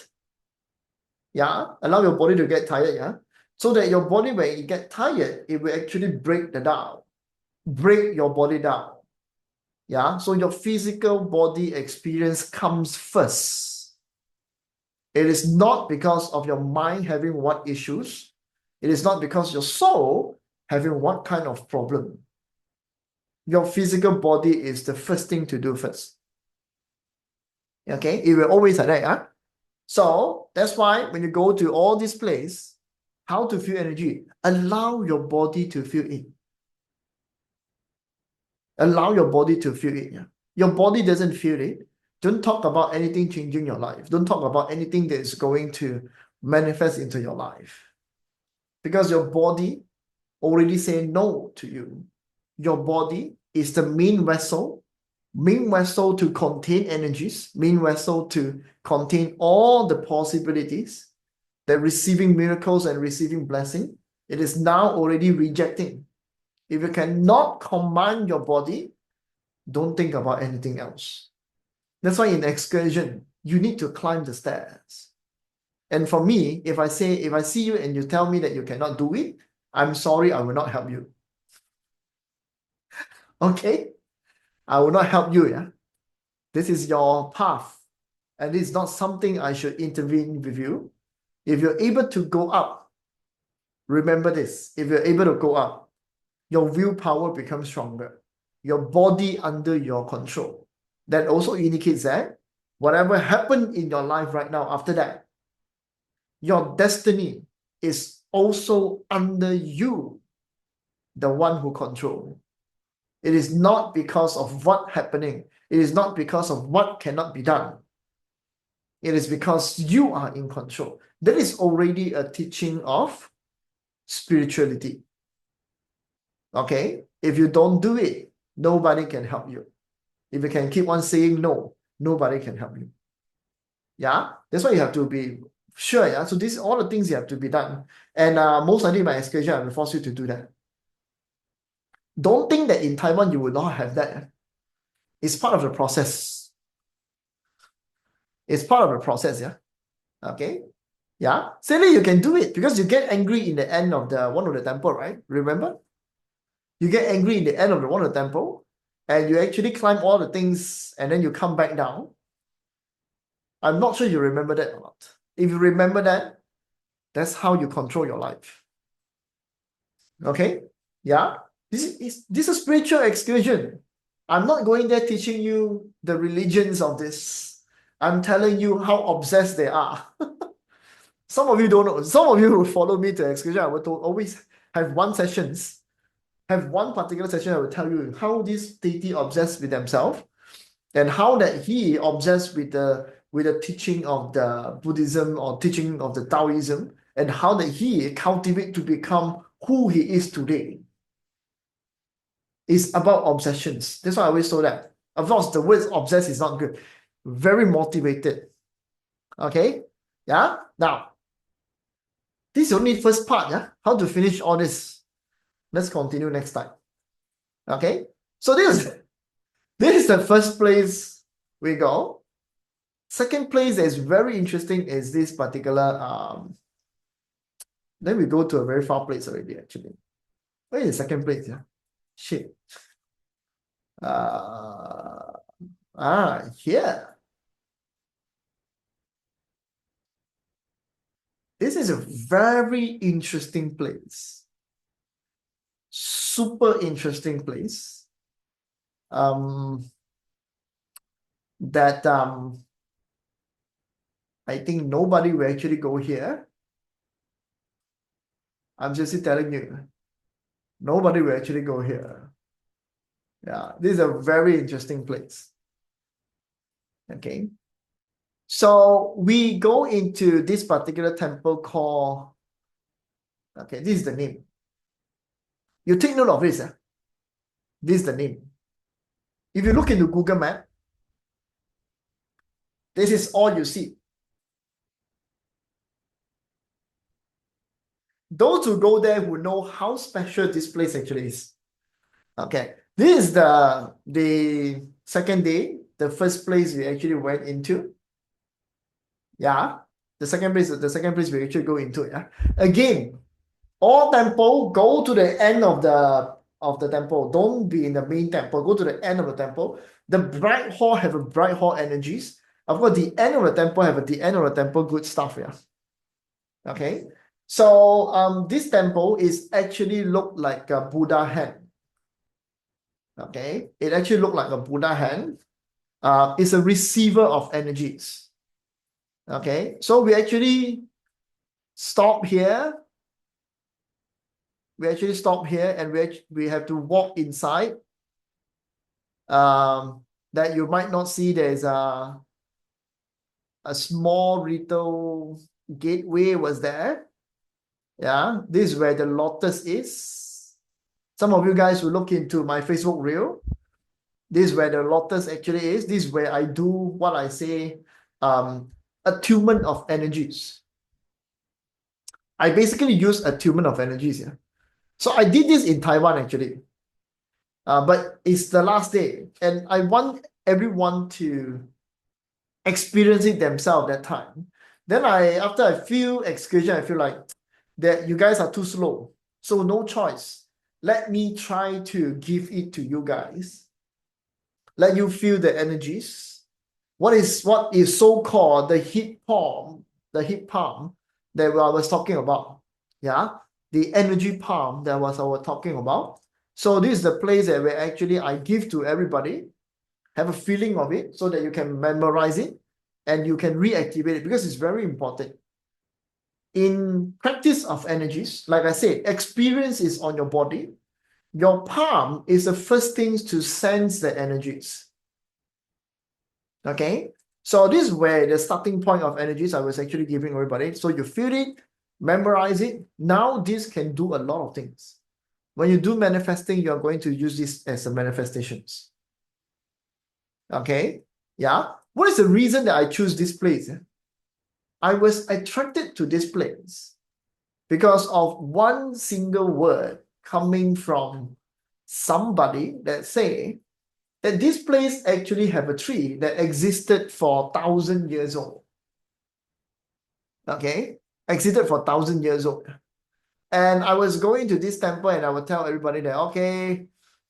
Yeah, allow your body to get tired, yeah. So that your body, when it get tired, it will actually break your body down. Yeah, so your physical body experience comes first. It is not because of your mind having what issues. It is not because your soul having what kind of problem. Your physical body is the first thing to do first. Okay, it will always like that, huh? So that's why when you go to all these places, how to feel energy, allow your body to feel it. Allow your body to feel it. Yeah? Your body doesn't feel it. Don't talk about anything changing your life. Don't talk about anything that is going to manifest into your life. Because your body already say no to you. Your body is the main vessel to contain energies, main vessel to contain all the possibilities that receiving miracles and receiving blessing. It is now already rejecting. If you cannot command your body, don't think about anything else. That's why in excursion, you need to climb the stairs. And for me, if I see you and you tell me that you cannot do it, I'm sorry, I will not help you. Okay? I will not help you, yeah? This is your path. And it's not something I should intervene with you. If you're able to go up, remember this. If you're able to go up, your willpower becomes stronger. Your body under your control. That also indicates that whatever happened in your life right now after that, your destiny is also under you, the one who controls. It is not because of what's happening. It is not because of what cannot be done. It is because you are in control. That is already a teaching of spirituality. Okay? If you don't do it, nobody can help you. If you can keep on saying no, nobody can help you. Yeah? That's why you have to be sure. Yeah? So these are all the things you have to be done. And most likely my excursion, I will force you to do that. Don't think that in Taiwan you will not have that. It's part of the process. It's part of the process, yeah. Okay. Yeah. Sadly, you can do it because you get angry in the end of the one of the temple, right? Remember? You get angry in the end of the one of the temple, and you actually climb all the things, and then you come back down. I'm not sure you remember that or not. If you remember that, that's how you control your life. Okay? Yeah. This is a spiritual excursion. I'm not going there teaching you the religions of this. I'm telling you how obsessed they are. Some of you don't know. Some of you who follow me to excursion, I will always have one particular session. I will tell you how this deity obsessed with themselves, and how that he obsessed with the teaching of the Buddhism or teaching of the Taoism, and how that he cultivate to become who he is today. It's about obsessions. That's why I always say that. Of course, the word obsessed is not good. Very motivated. Okay? Yeah? Now, this is only first part, yeah? How to finish all this. Let's continue next time. Okay? So this is the first place we go. Second place that is very interesting is this particular then we go to a very far place already, actually. Where is the second place? Yeah. Shit. Here. This is a very interesting place. Super interesting place. That I think nobody will actually go here. I'm just telling you. Nobody will actually go here. Yeah, this is a very interesting place. Okay. So we go into this particular temple called, okay, this is the name. You take note of this. This is the name. If you look into Google Map, this is all you see. Those who go there who know how special this place actually is. Okay, this is the second day, the first place we actually went into. Yeah, the second place we actually go into. Yeah, again, all temple go to the end of the temple. Don't be in the main temple. Go to the end of the temple. The bright hall have a bright hall energies. Of course, the end of the temple have the end of the temple good stuff. Yeah. Okay. So this temple is actually look like a Buddha hand. Okay, it actually look like a Buddha hand. It's a receiver of energies. Okay, so we actually stop here. And we have to walk inside. That you might not see there's a small little gateway was there. Yeah, this is where the lotus is. Some of you guys will look into my Facebook reel. This is where the lotus actually is. This is where I do what I say, attunement of energies. I basically use attunement of energies here. So I did this in Taiwan actually. But it's the last day. And I want everyone to experience it themselves that time. Then after a few excursion, I feel like that you guys are too slow. So no choice. Let me try to give it to you guys. Let you feel the energies. What is so-called the heat palm that I was talking about. Yeah, the energy palm that I was talking about. So this is the place that where actually I give to everybody, have a feeling of it so that you can memorize it and you can reactivate it because it's very important. In practice of energies, like I said, experience is on your body. Your palm is the first things to sense the energies. Okay, so this is where the starting point of energies I was actually giving everybody. So you feel it, memorize it. Now this can do a lot of things. When you do manifesting, you're going to use this as a manifestations. Okay? Yeah. What is the reason that I choose this place? I was attracted to this place because of one single word coming from somebody that say that this place actually have a tree that existed for 1,000 years old. Okay? Existed for 1,000 years old. And I was going to this temple and I would tell everybody that, okay,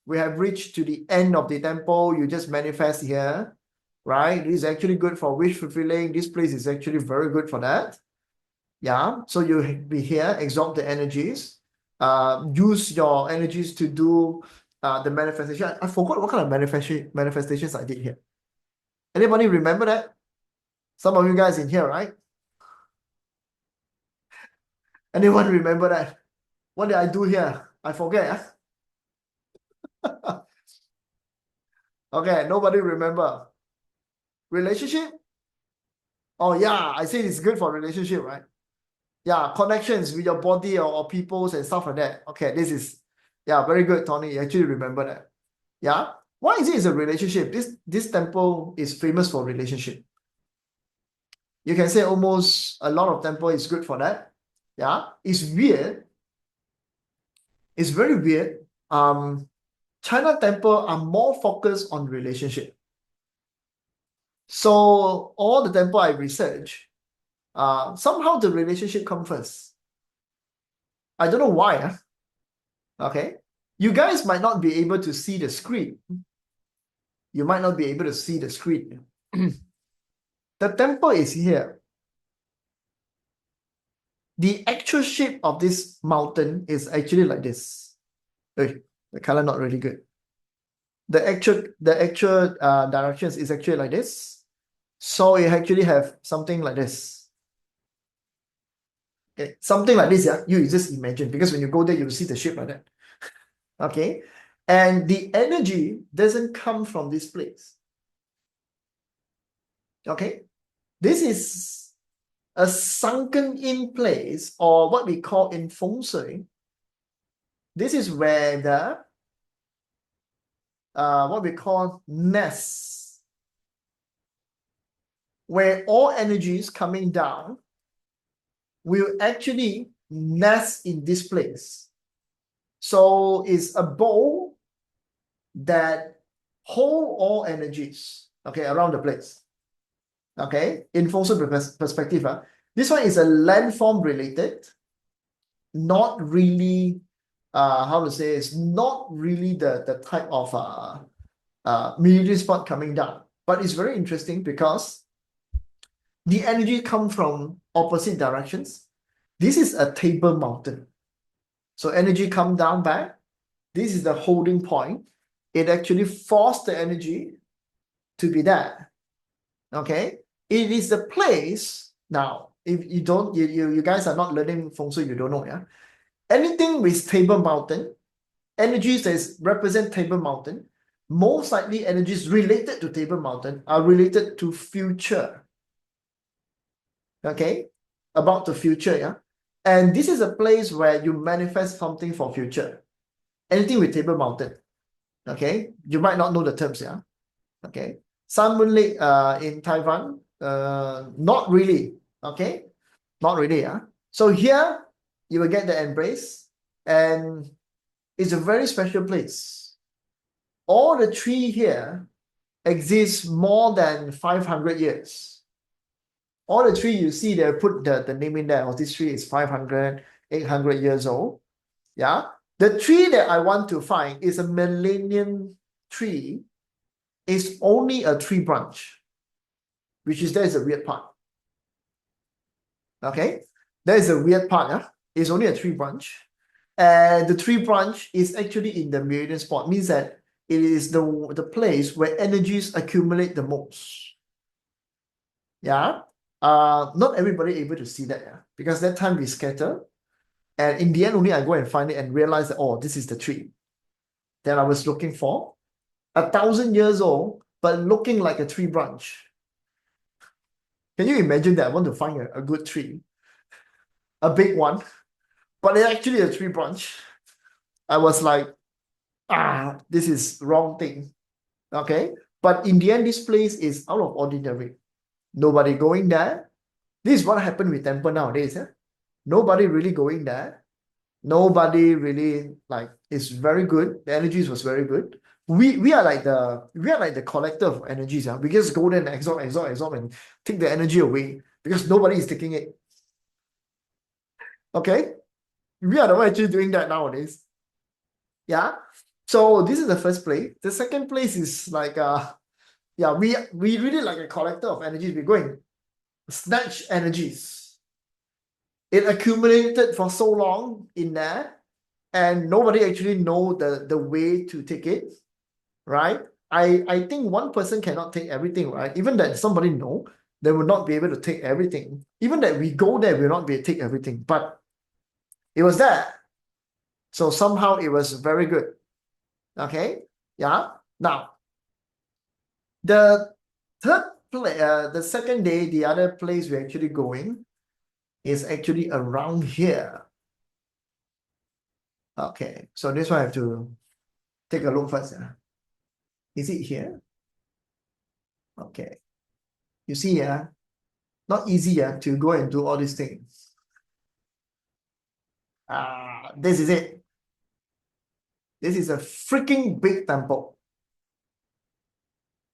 we have reached to the end of the temple. You just manifest here, right? This is actually good for wish fulfilling. This place is actually very good for that. Yeah. So you be here, absorb the energies, use your energies to do the manifestation. I forgot what kind of manifestations I did here. Anybody remember that? Some of you guys in here, right? Anyone remember that? What did I do here? I forget. Okay, nobody remember. Relationship? Oh yeah, I said it's good for relationship, right? Yeah, connections with your body or peoples and stuff like that. Okay, this is, yeah, very good, Tony. You actually remember that. Yeah. Why is it it's a relationship? This temple is famous for relationship. You can say almost a lot of temple is good for that. Yeah. It's weird. It's very weird. China temple are more focused on relationship. So all the temple I research, somehow the relationship come first. I don't know why. Okay. You guys might not be able to see the screen. You might not be able to see the screen. The temple is here. The actual shape of this mountain is actually like this. The color not really good. The actual directions is actually like this. So it actually have something like this. Okay, something like this, yeah. You just imagine, because when you go there, you will see the shape like that. Okay. And the energy doesn't come from this place. Okay. This is a sunken in place, or what we call in feng shui. This is where the what we call nest, where all energies coming down will actually nest in this place. So it's a bowl that hold all energies, okay, around the place. Okay, in feng shui perspective, this one is a landform related, not really, how to say, it's not really the type of meridian spot coming down, but it's very interesting because the energy come from opposite directions. This is a table mountain, so energy come down back. This is the holding point. It actually forced the energy to be there. Okay, it is the place. Now, if you don't, you guys are not learning feng shui, you don't know, yeah. Anything with table mountain, energies that represent table mountain, most likely energies related to table mountain are related to future. Okay, about the future, yeah. And this is a place where you manifest something for future. Anything with table mountain. Okay, you might not know the terms, yeah. Okay, Sun Moon Lake in Taiwan, not really. Okay, not really, yeah. So here you will get the embrace, and it's a very special place. All the tree here exists more than 500 years. All the tree you see, they put the name in there. Oh, this tree is 500, 800 years old. Yeah. The tree that I want to find is a millennium tree. It's only a tree branch, which is, there's a weird part. Okay. There is a weird part. Yeah? It's only a tree branch. And the tree branch is actually in the meridian spot. Means that it is the place where energies accumulate the most. Yeah. Not everybody able to see that, yeah, because that time we scatter, and in the end only I go and find it and realize that, oh, this is the tree that I was looking for. 1,000 years old, but looking like a tree branch. Can you imagine that? I want to find a good tree. a big one, but it's actually a tree branch. I was like, this is wrong thing. Okay. But in the end, this place is out of ordinary. Nobody going there. This is what happened with temple nowadays. Nobody really going there. Nobody really like, it's very good. The energies was very good. We are like the collector of energies. We just go there and absorb and take the energy away because nobody is taking it. Okay. We are the one actually doing that nowadays. Yeah. So this is the first place. The second place is like we really like a collector of energies. We go and snatch energies. It accumulated for so long in there, and nobody actually know the way to take it, right? I think one person cannot take everything, right? Even that somebody know, they will not be able to take everything. Even that we go there, we will not be able to take everything. But it was there. So somehow it was very good. Okay. Yeah. Now, the the second day, the other place we're actually going is actually around here. Okay, so this one I have to take a look first. Is it here? Okay. You see, not easy to go and do all these things. This is it. This is a freaking big temple.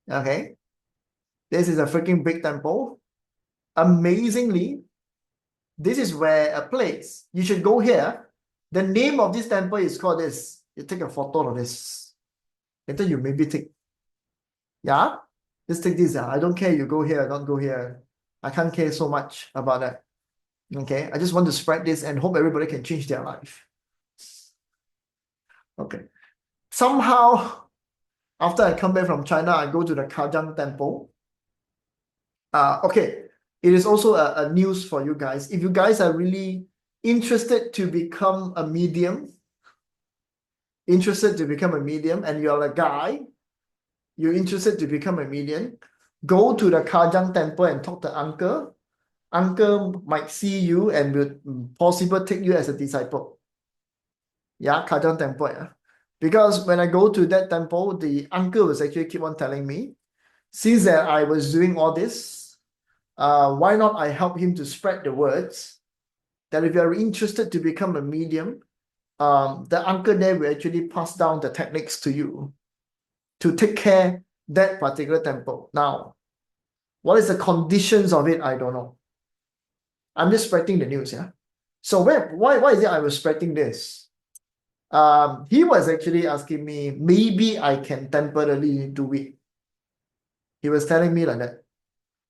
Okay. This is a freaking big temple. Amazingly, this is where a place. You should go here. The name of this temple is called this. You take a photo of this. Later you maybe take. Yeah? Just take this. I don't care you go here, don't go here. I can't care so much about that. Okay? I just want to spread this and hope everybody can change their life. Okay. Somehow, after I come back from China, I go to the Kajang temple. Okay. It is also a news for you guys. If you guys are really interested to become a medium, and you're a guy, you're interested to become a medium, go to the Kajang temple and talk to uncle. Uncle might see you and will possibly take you as a disciple. Yeah, Kajang temple. Yeah. Because when I go to that temple, the uncle was actually keep on telling me, since that I was doing all this, why not I help him to spread the words that if you're interested to become a medium, the uncle there will actually pass down the techniques to you to take care that particular temple. Now, what is the conditions of it? I don't know. I'm just spreading the news, yeah. So why is it I was spreading this? He was actually asking me, maybe I can temporarily do it. He was telling me like that.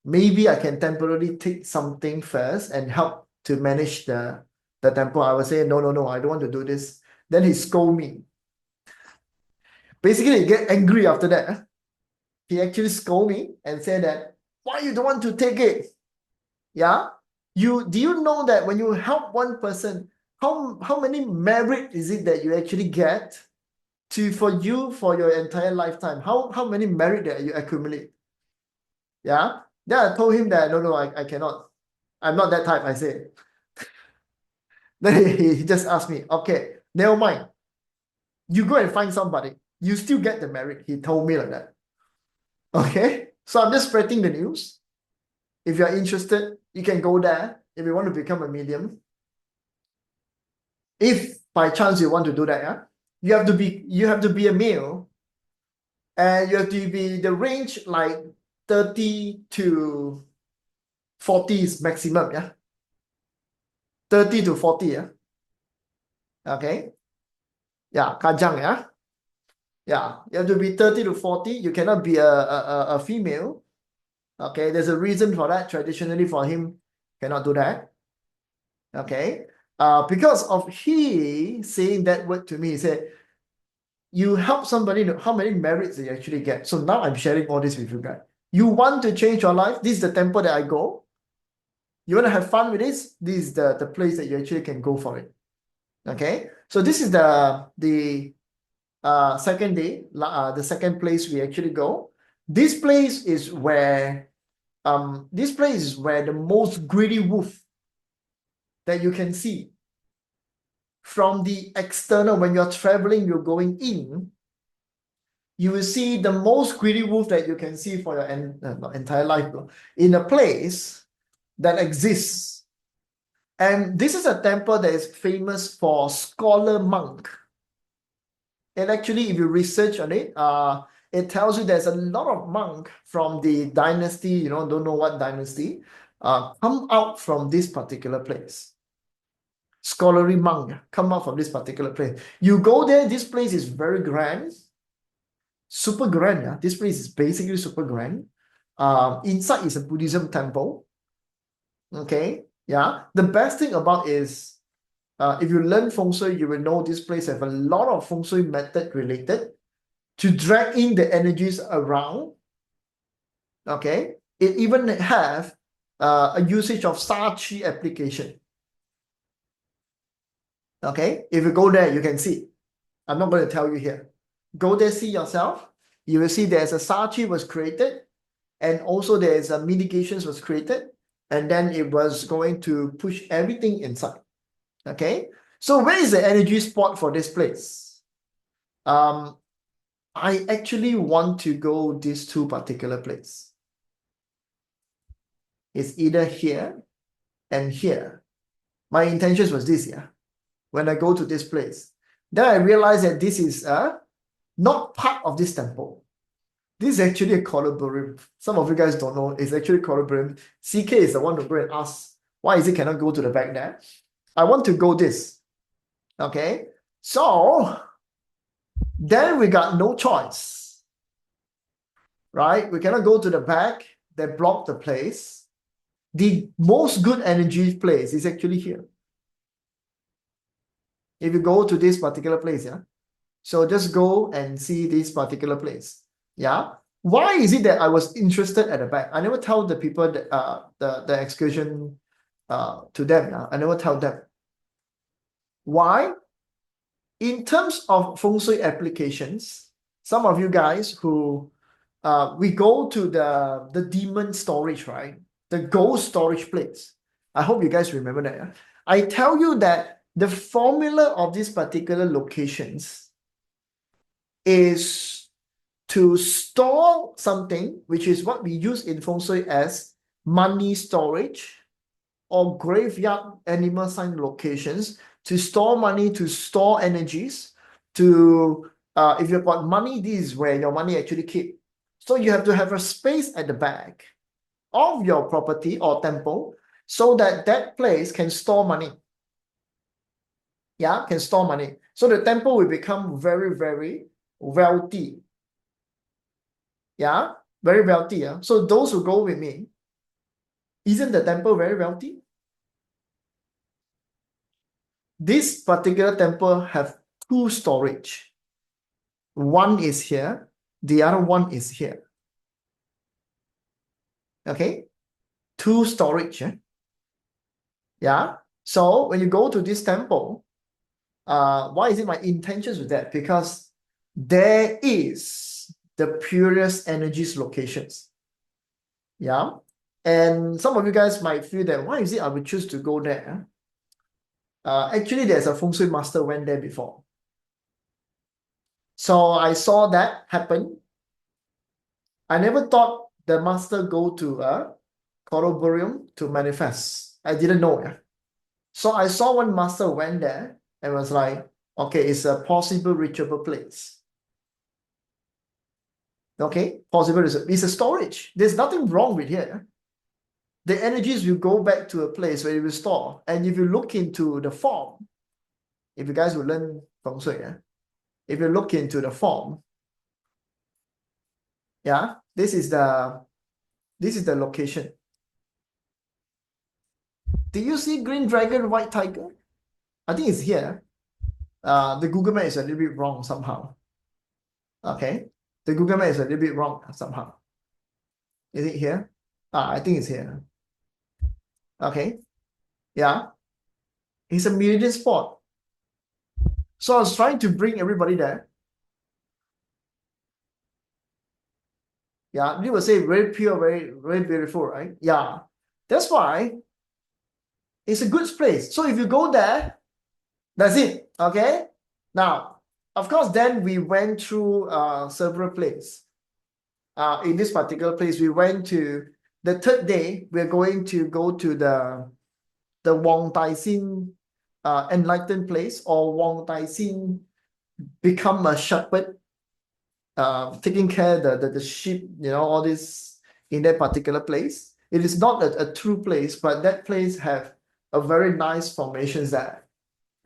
Maybe I can temporarily take something first and help to manage the temple. I was saying, no, I don't want to do this. Then he scold me. Basically, he get angry after that. He actually scold me and said that, why you don't want to take it? Yeah? Do you know that when you help one person, how many merit is it that you actually get for your entire lifetime? How many merit that you accumulate? Yeah? Then I told him that, no, I cannot. I'm not that type, I said. Then he just asked me, okay, never mind. You go and find somebody. You still get the merit. He told me like that. Okay? So I'm just spreading the news. If you're interested, you can go there if you want to become a medium. If by chance you want to do that, yeah, you have to be a male, and you have to be the range like 30 to 40 is maximum, yeah. 30 to 40, yeah. Okay. Yeah, Kajang, yeah. Yeah, you have to be 30 to 40. You cannot be a female. Okay, there's a reason for that. Traditionally, for him, cannot do that. Okay. Because of he saying that word to me, he said, you help somebody, how many merits they actually get. So now I'm sharing all this with you guys. You want to change your life? This is the temple that I go. You want to have fun with this? This is the place that you actually can go for it. Okay. So this is the second day, the second place we actually go. This place is where the most greedy wolf that you can see from the external, when you're traveling, you're going in, you will see the most greedy wolf that you can see for your entire life in a place that exists. And this is a temple that is famous for scholar monk. And actually, if you research on it, it tells you there's a lot of monk from the dynasty, don't know what dynasty, come out from this particular place. Scholarly monk come out from this particular place. You go there, this place is very grand, super grand. Yeah? This place is basically super grand. Inside is a Buddhism temple. Okay, yeah. The best thing about is, if you learn feng shui, you will know this place have a lot of feng shui method related to drag in the energies around. Okay, it even have a usage of Sa Chi application. Okay, if you go there, you can see. I'm not going to tell you here. Go there, see yourself. You will see there's a Sa Chi was created, and also there's a mitigations was created, and then it was going to push everything inside. Okay, so where is the energy spot for this place? I actually want to go these two particular places. It's either here and here. My intentions was this, yeah. When I go to this place, then I realized that this is not part of this temple. This is actually a columbarium. Some of you guys don't know, it's actually columbarium. CK is the one to go and ask, why is it cannot go to the back there? I want to go this. Okay, so then we got no choice, right? We cannot go to the back. They block the place. The most good energy place is actually here. If you go to this particular place, yeah. So just go and see this particular place. Yeah. Why is it that I was interested at the back? I never tell the people that the excursion to them. Yeah? I never tell them. Why? In terms of feng shui applications, some of you guys who we go to the demon storage, right? The ghost storage place. I hope you guys remember that. Yeah? I tell you that the formula of these particular locations is to store something, which is what we use in feng shui as money storage or graveyard animal sign locations, to store money, to store energies, to if you've got money, this is where your money actually keep. So you have to have a space at the back of your property or temple so that that place can store money. Yeah, can store money. So the temple will become very, very wealthy. Yeah, very wealthy. Yeah. So those who go with me, isn't the temple very wealthy? This particular temple have two storage. One is here, the other one is here. Okay, two storage. Yeah. So when you go to this temple, why is it my intentions with that? Because there is the purest energies locations. Yeah. And some of you guys might feel that why is it I would choose to go there? Actually, there's a feng shui master went there before. So I saw that happen. I never thought the master go to a columbarium to manifest. I didn't know. Yeah. So I saw one master went there and was like, okay, it's a possible reachable place. Okay, possible it's a storage. There's nothing wrong with here. The energies will go back to a place where it will store. And if you look into the form, if you guys will learn feng shui, yeah, if you look into the form, yeah, this is the location. Do you see green dragon, white tiger? I think it's here. The Google map is a little bit wrong somehow. Okay, the Google map is a little bit wrong somehow. Is it here? I think it's here. Okay, yeah, it's a meridian spot. So I was trying to bring everybody there. Yeah, you will say very pure, very, very beautiful, right? Yeah, that's why It's a good place. So if you go there, that's it. Okay. Now, of course, then we went through several places. In this particular place, we went to the third day. We're going to go to the Wong Tai Sin enlightened place, or Wong Tai Sin become a shepherd, taking care the sheep, all this in that particular place. It is not a true place, but that place have a very nice formations there.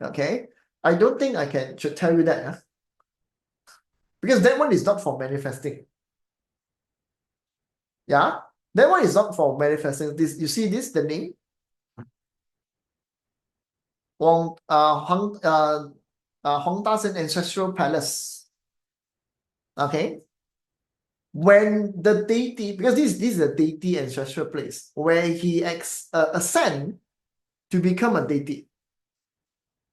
Okay. I don't think I should tell you that, because that one is not for manifesting. Yeah, that one is not for manifesting. This, you see this, the name? Hong Dasen Ancestral Palace. Okay. When the deity, because this is a deity ancestral place where he ascend to become a deity.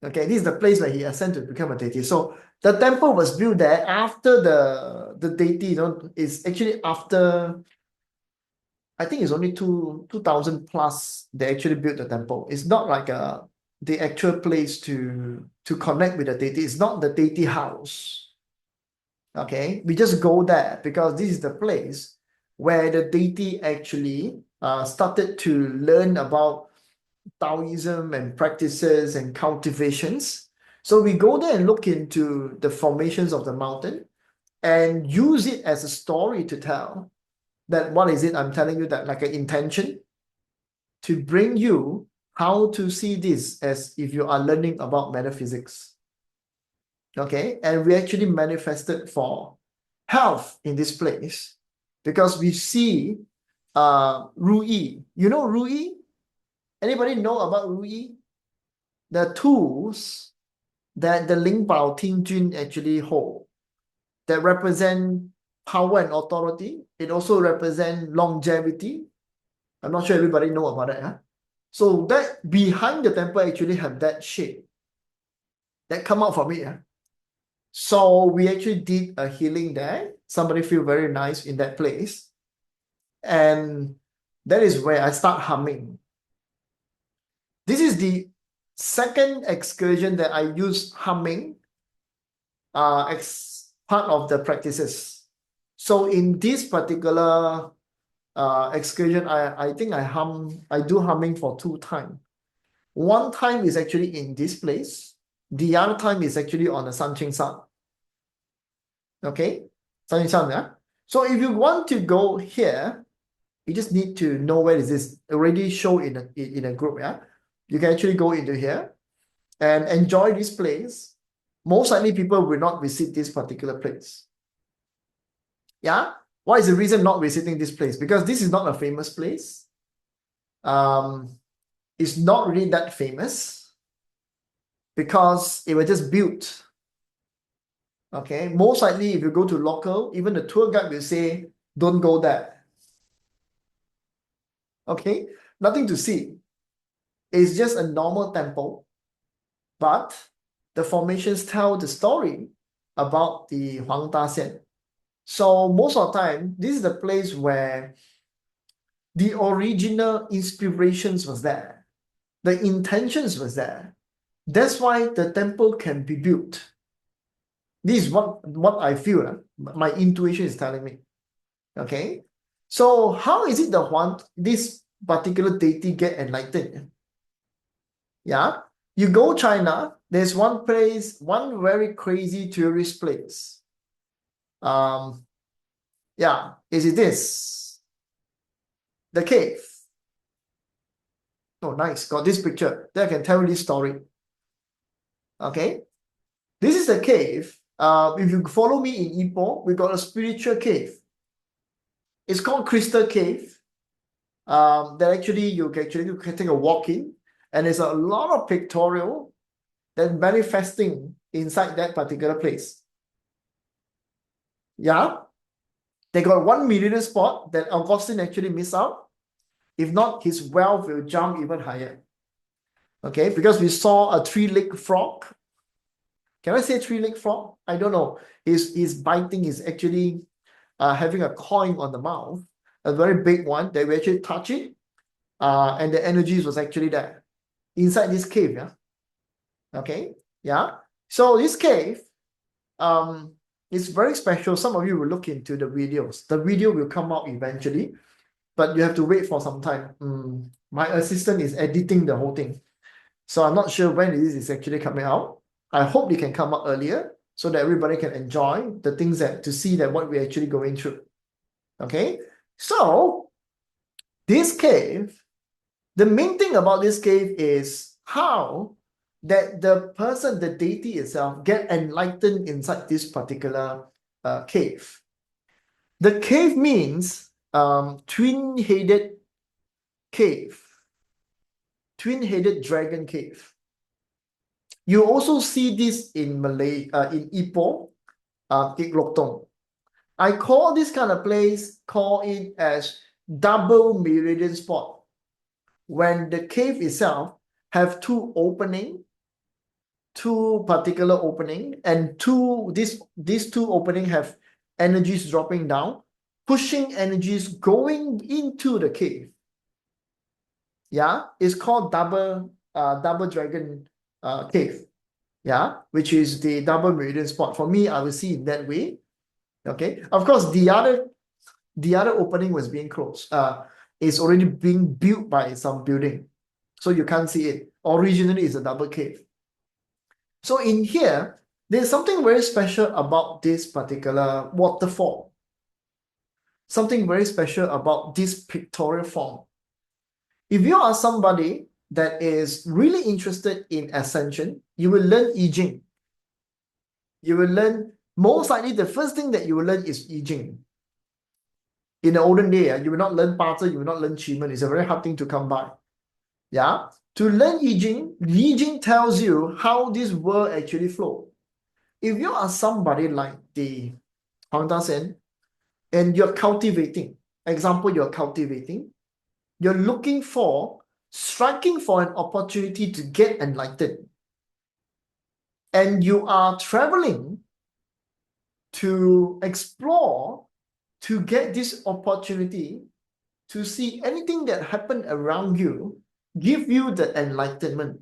Okay, this is the place where he ascend to become a deity. So the temple was built there after the deity, is actually after, I think it's only 2000 plus they actually built the temple. It's not like the actual place to connect with the deity. It's not the deity house. Okay, we just go there because this is the place where the deity actually started to learn about Taoism and practices and cultivations. So we go there and look into the formations of the mountain and use it as a story to tell that what is it I'm telling you, that like an intention to bring you how to see this as if you are learning about metaphysics. Okay, and we actually manifested for health in this place because we see Ru Yi. You know Ru Yi? Anybody know about Ru Yi? The tools that the Ling Bao Ting Jun actually hold that represent power and authority. It also represents longevity. I'm not sure everybody know about it. Huh? So that behind the temple actually have that shape that come out from it. Huh? So we actually did a healing there. Somebody feel very nice in that place. And that is where I start humming. This is the second excursion that I use humming as part of the practices. So in this particular excursion, I think I do humming for 2 times. One time is actually in this place. The other time is actually on the Sanqing San. Okay, Sanqing San, yeah. So if you want to go here, you just need to know where is this. Already show in a group, yeah. You can actually go into here and enjoy this place. Most likely people will not visit this particular place. Yeah. What is the reason not visiting this place? Because this is not a famous place. It's not really that famous because it was just built. Okay. Most likely if you go to local, even the tour guide will say, don't go there. Okay. Nothing to see. It's just a normal temple, but the formations tell the story about the Huang Daxian. So most of the time, this is the place where the original inspirations was there. The intentions was there. That's why the temple can be built. This is what I feel. My intuition is telling me. Okay. So how is it this particular deity get enlightened? Yeah. You go China, there's one place, one very crazy tourist place. Yeah, is it this? The cave. Oh, nice. Got this picture. Then I can tell you this story. Okay. This is the cave. If you follow me in Ipoh, we got a spiritual cave. It's called Crystal Cave. That actually you can take a walk in, and there's a lot of pictorial that manifesting inside that particular place. Yeah. They got 1 million spot that Augustine actually missed out. If not, his wealth will jump even higher. Okay, because we saw a 3-legged frog. Can I say 3-legged frog? I don't know. His biting is actually having a coin on the mouth, a very big one that we actually touch it, and the energies was actually there. inside this cave, yeah. Okay, yeah. So this cave, it's very special. Some of you will look into the videos. The video will come out eventually, but you have to wait for some time. My assistant is editing the whole thing, so I'm not sure when this is actually coming out. I hope it can come out earlier so that everybody can enjoy the things to see that what we're actually going through. Okay, so this cave, the main thing about this cave is how that the person, the deity itself, get enlightened inside this particular cave. The cave means twin-headed cave, twin-headed dragon cave. You also see this in Malay, in Ipoh, Kek Lok Tong. I call this kind of place, call it as double meridian spot. When the cave itself have two particular opening, and these two opening have energies dropping down, pushing energies going into the cave. Yeah, it's called double dragon cave. Yeah, which is the double meridian spot. For me, I will see it that way. Okay, of course, the other opening was being closed. It's already being built by some building, so you can't see it. Originally, it's a double cave. So in here, there's something very special about this particular waterfall. Something very special about this pictorial form. If you are somebody that is really interested in ascension, you will learn I Ching. You will learn, most likely the first thing that you will learn is I Ching. In the olden day, you will not learn Ba Zi, you will not learn Qi Men. It's a very hard thing to come by. Yeah. To learn I Ching tells you how this world actually flows. If you are somebody like the Huang Dasen and you're cultivating, example, you're cultivating, you're looking for, striking for an opportunity to get enlightened, and you are traveling to explore, to get this opportunity to see anything that happened around you, give you the enlightenment.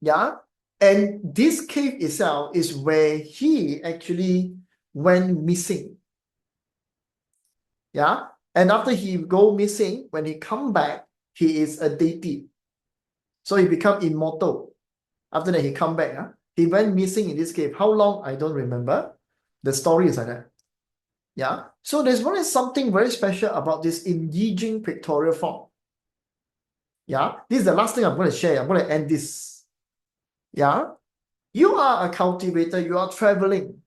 Yeah. And this cave itself is where he actually went missing. Yeah. And after he go missing, when he come back, he is a deity. So he become immortal. After that, he come back. He went missing in this cave. How long? I don't remember. The story is like that. Yeah. So there's something very special about this in I Ching pictorial form. Yeah. This is the last thing I'm going to share. I'm going to end this. Yeah. You are a cultivator. You are traveling.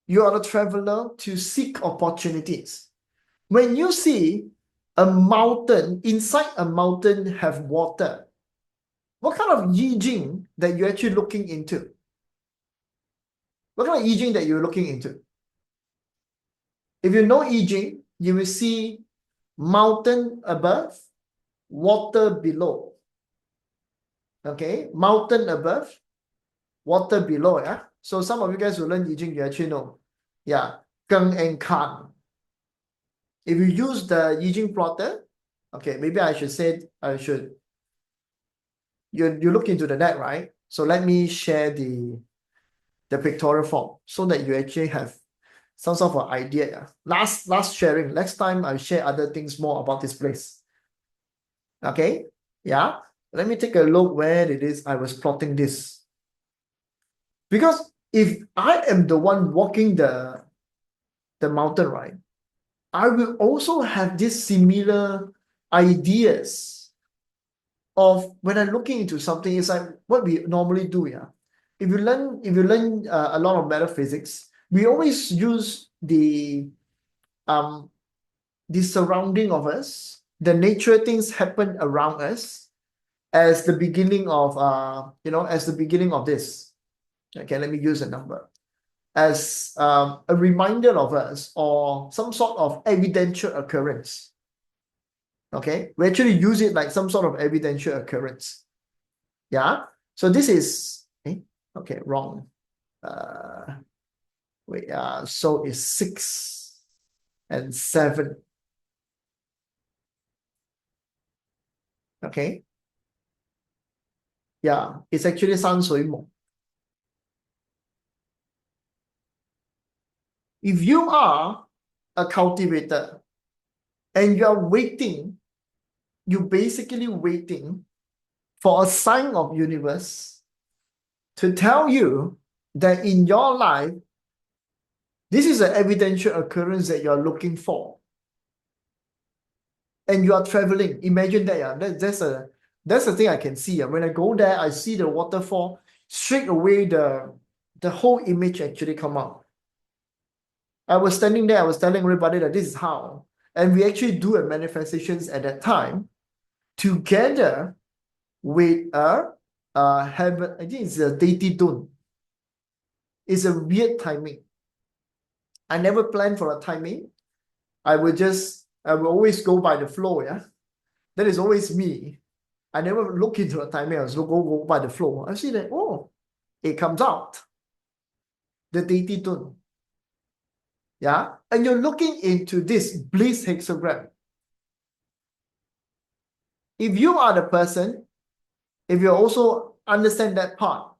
You are a traveler to seek opportunities. When you see a mountain, inside a mountain have water, what kind of I Ching that you're actually looking into? What kind of I Ching that you're looking into? If you know I Ching, you will see mountain above, water below. Okay, mountain above, water below. Yeah. So some of you guys who learn I Ching, you actually know. Yeah, Geng and Kan. If you use the I Ching plotter, okay, maybe I should say, you look into the net, right? So let me share the pictorial form so that you actually have some sort of idea. Yeah. Last sharing. Next time I'll share other things more about this place. Okay, yeah. Let me take a look where it is I was plotting this. Because if I am the one walking the mountain, right, I will also have these similar ideas of when I'm looking into something. It's like what we normally do. Yeah, if you learn a lot of metaphysics, we always use the surrounding of us, the nature things happen around us as the beginning of as the beginning of this. Okay, let me use a number as a reminder of us or some sort of evidential occurrence. Okay, we actually use it like some sort of evidential occurrence. Yeah. So this is okay, wrong. Wait, so it's 6 and 7. Okay. Yeah, it's actually 山水猛. If you are a cultivator and you are waiting, you basically waiting for a sign of universe to tell you that in your life, this is an evidential occurrence that you're looking for. And you are traveling. Imagine that, yeah. That's the thing I can see. Yeah. When I go there, I see the waterfall, straight away the whole image actually come out. I was standing there, I was telling everybody that this is how. And we actually do a manifestations at that time together with heaven. I think it's a deity dune. It's a weird timing. I never planned for a timing. I will always go by the flow, yeah. That is always me. I never look into a timing, I just go by the flow. I see that, oh, it comes out. The deity dune. Yeah. And you're looking into this bliss hexagram. If you are the person, if you also understand that part,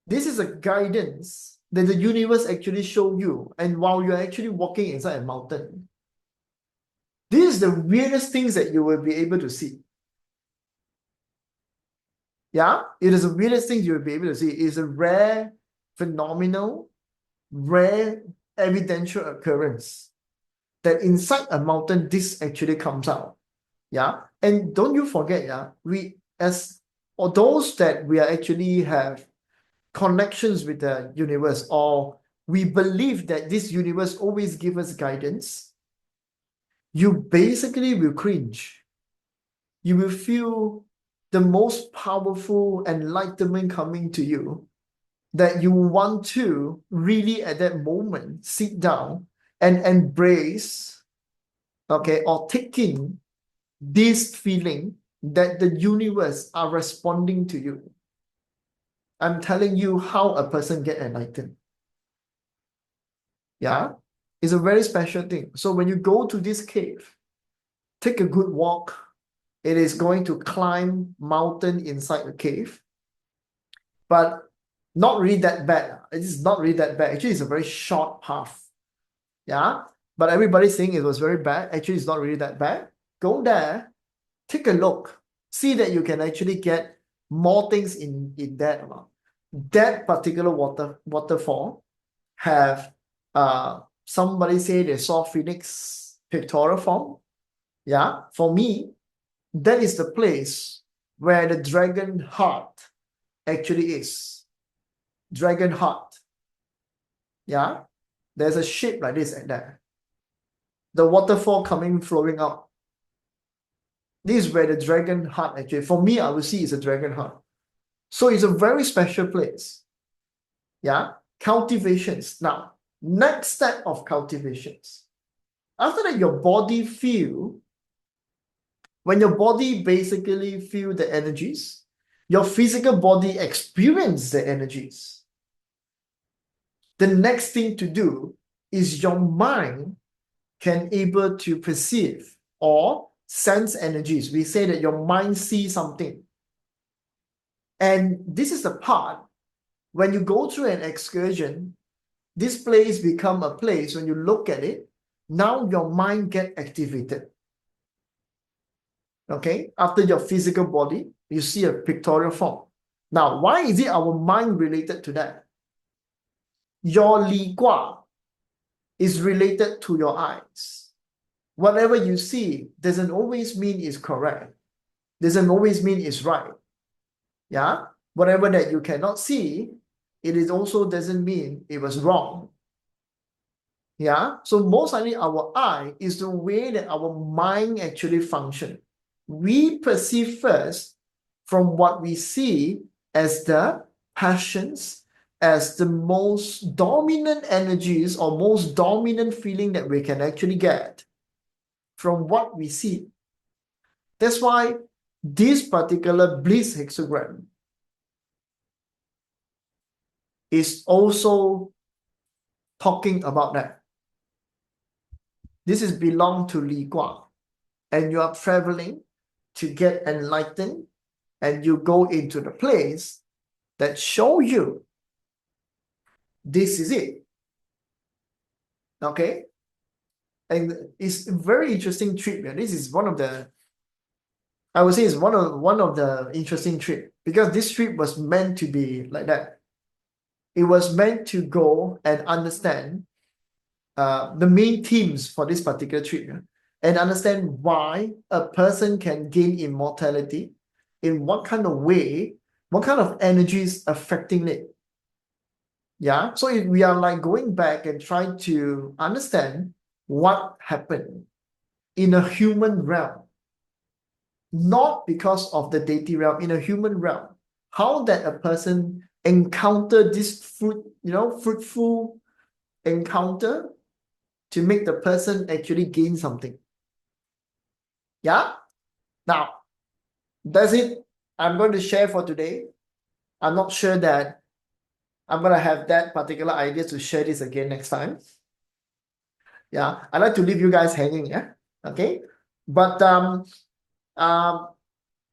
this is a guidance that the universe actually show you, and while you're actually walking inside a mountain. This is the weirdest things that you will be able to see. Yeah, it is the weirdest thing you will be able to see. It is a rare, phenomenal, rare, evidential occurrence that inside a mountain, this actually comes out. Yeah, and don't you forget, yeah, we as or those that we are actually have connections with the universe, or we believe that this universe always gives us guidance, you basically will cringe. You will feel the most powerful enlightenment coming to you, that you want to really at that moment sit down and embrace, okay, or take in this feeling that the universe are responding to you. I'm telling you how a person get enlightened. Yeah, it's a very special thing. So when you go to this cave, take a good walk. It is going to climb mountain inside the cave, but not really that bad. It is not really that bad. Actually, it's a very short path. Yeah, but everybody's saying it was very bad. Actually, it's not really that bad. Go there, take a look, see that you can actually get more things in that. That particular waterfall have somebody say they saw Phoenix pictorial form. Yeah, for me, that is the place where the dragon heart actually is. Dragon heart. Yeah, there's a shape like this and there. The waterfall coming flowing out. This is where the dragon heart actually, for me, I would see it's a dragon heart. So it's a very special place. Yeah, cultivations. Now, next step of cultivations. After that, your body feel, when your body basically feel the energies, your physical body experience the energies. The next thing to do is your mind can able to perceive or sense energies. We say that your mind sees something. And this is the part, when you go through an excursion, this place become a place, when you look at it, now your mind get activated. Okay, after your physical body, you see a pictorial form. Now, why is it our mind related to that? Your Li Gua is related to your eyes. Whatever you see doesn't always mean is correct. Doesn't always mean is right. Yeah, whatever that you cannot see, it is also doesn't mean it was wrong. Yeah, so most likely our eye is the way that our mind actually function. We perceive first from what we see as the passions, as the most dominant energies or most dominant feeling that we can actually get from what we see. That's why this particular bliss hexagram is also talking about that. This is belong to Li Gua, and you are traveling to get enlightened and you go into the place that show you this is it. Okay? And it's a very interesting trip. Yeah. This is one of the, I would say it's one of the interesting trip, because this trip was meant to be like that. It was meant to go and understand the main themes for this particular trip, yeah, and understand why a person can gain immortality, in what kind of way, what kind of energies affecting it. Yeah, so we are like going back and trying to understand what happened in a human realm, not because of the deity realm, in a human realm. How that a person encountered this fruitful encounter to make the person actually gain something. Yeah. Now, that's it. I'm going to share for today. I'm not sure that I'm going to have that particular idea to share this again next time. Yeah, I like to leave you guys hanging. Yeah. Okay. But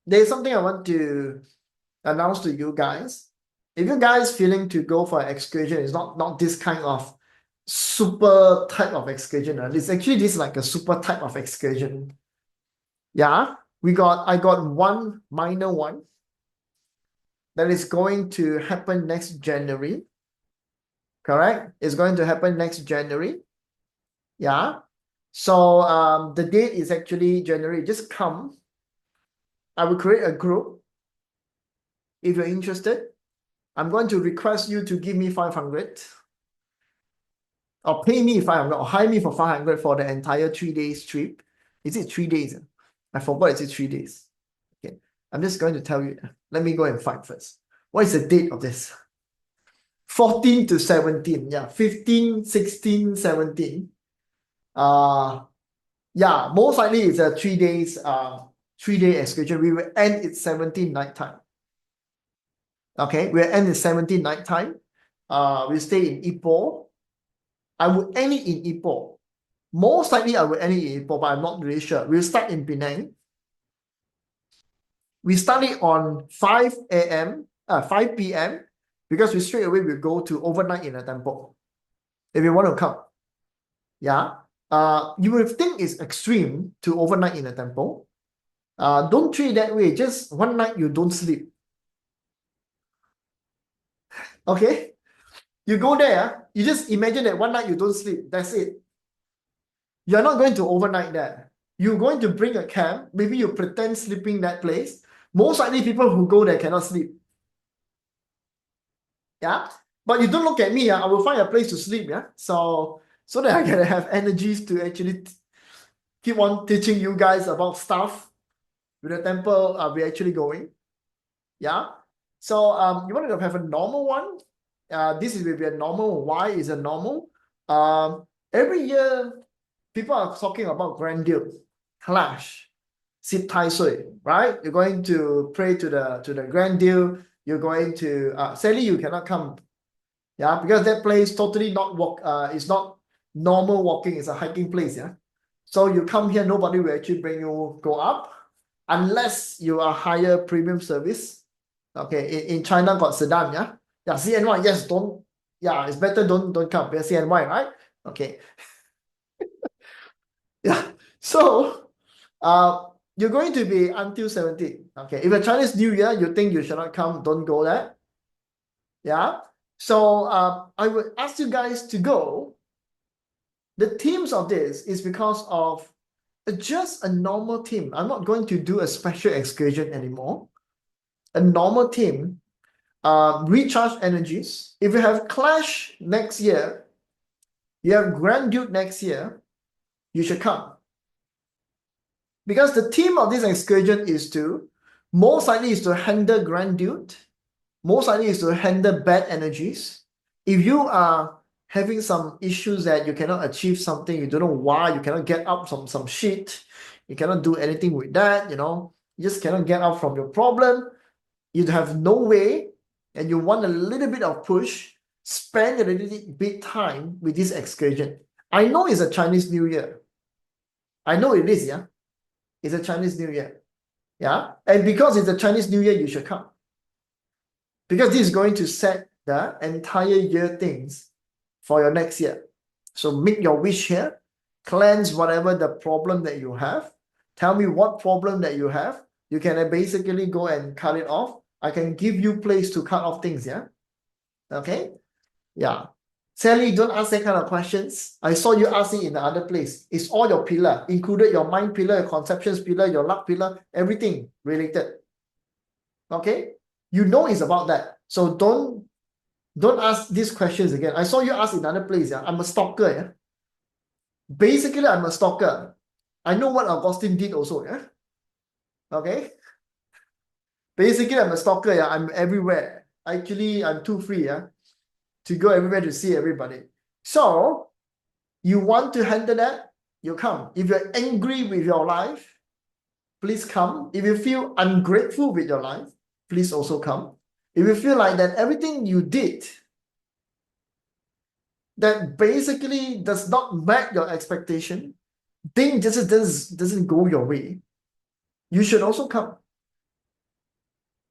there's something I want to announce to you guys. If you guys feeling to go for an excursion, it's not this kind of super type of excursion. It's actually this like a super type of excursion. Yeah, I got one minor one that is going to happen next January. Correct? It's going to happen next January. Yeah. So the date is actually January. Just come. I will create a group. If you're interested, I'm going to request you to give me 500. Or pay me 500, or hire me for 500 for the entire 3 days trip. Is it 3 days? I forgot it's 3 days. Okay. I'm just going to tell you. Let me go and find first. What is the date of this? 14 to 17. Yeah, 15, 16, 17. Yeah, most likely it's a 3 days 3-day excursion. We will end at 17 nighttime. Okay, we'll end at 17 nighttime. We stay in Ipoh. I will end it in Ipoh. Most likely I will end it in Ipoh, but I'm not really sure. We'll start in Penang. We start it on 5 p.m. because we straight away will go to overnight in a temple. If you want to come. Yeah. You will think it's extreme to overnight in a temple. Don't treat it that way. Just one night you don't sleep. Okay? You go there, you just imagine that one night you don't sleep. That's it. You're not going to overnight there. You're going to bring a camp. Maybe you pretend sleeping that place. Most likely people who go there cannot sleep. Yeah? But you don't look at me. I will find a place to sleep. Yeah? So that I can have energies to actually keep on teaching you guys about stuff with the temple we're actually going. Yeah? So you want to have a normal one? This will be a normal. Why is a normal? Every year, people are talking about grandeur, clash, sit tai sui, right? You're going to pray to the grandeur. You're going to sadly you cannot come, yeah, because that place totally not it's not normal walking. It's a hiking place, yeah. So you come here, nobody will actually bring you go up unless you are higher premium service. Okay, in China got sedan, yeah. Yeah, CNY, yes, don't, yeah, it's better don't come. Because CNY, right? Okay. Yeah. So you're going to be until 17. Okay. If a Chinese New Year, you think you should not come, don't go there. Yeah. So I would ask you guys to go. The themes of this is because of just a normal theme. I'm not going to do a special excursion anymore. A normal theme, recharge energies. If you have Clash next year, you have Grand Duke next year, you should come. Because the theme of this excursion is to, most likely is to handle Grand Duke, most likely is to handle bad energies. If you are having some issues that you cannot achieve something, you don't know why, you cannot get up from some shit, you cannot do anything with that, you just cannot get out from your problem, you have no way, and you want a little bit of push, spend a little bit time with this excursion. I know it's a Chinese New Year. I know it is, yeah. It's a Chinese New Year. Yeah. And because it's the Chinese New Year, you should come. Because this is going to set the entire year things for your next year. So make your wish here, cleanse whatever the problem that you have. Tell me what problem that you have. You can basically go and cut it off. I can give you place to cut off things, yeah? Okay? Yeah. Sally, don't ask that kind of questions. I saw you asking in the other place. It's all your pillar, included your mind pillar, your conceptions pillar, your luck pillar, everything related. Okay? You know it's about that. So don't ask these questions again. I saw you ask in another place. Yeah? I'm a stalker. Yeah? Basically, I'm a stalker. I know what Augustine did also. Yeah? Okay? Basically, I'm a stalker. Yeah? I'm everywhere. Actually, I'm too free. Yeah? To go everywhere to see everybody. So, you want to handle that? You come. If you're angry with your life, please come. If you feel ungrateful with your life, please also come. If you feel like that everything you did that basically does not match your expectation, thing just doesn't go your way, you should also come.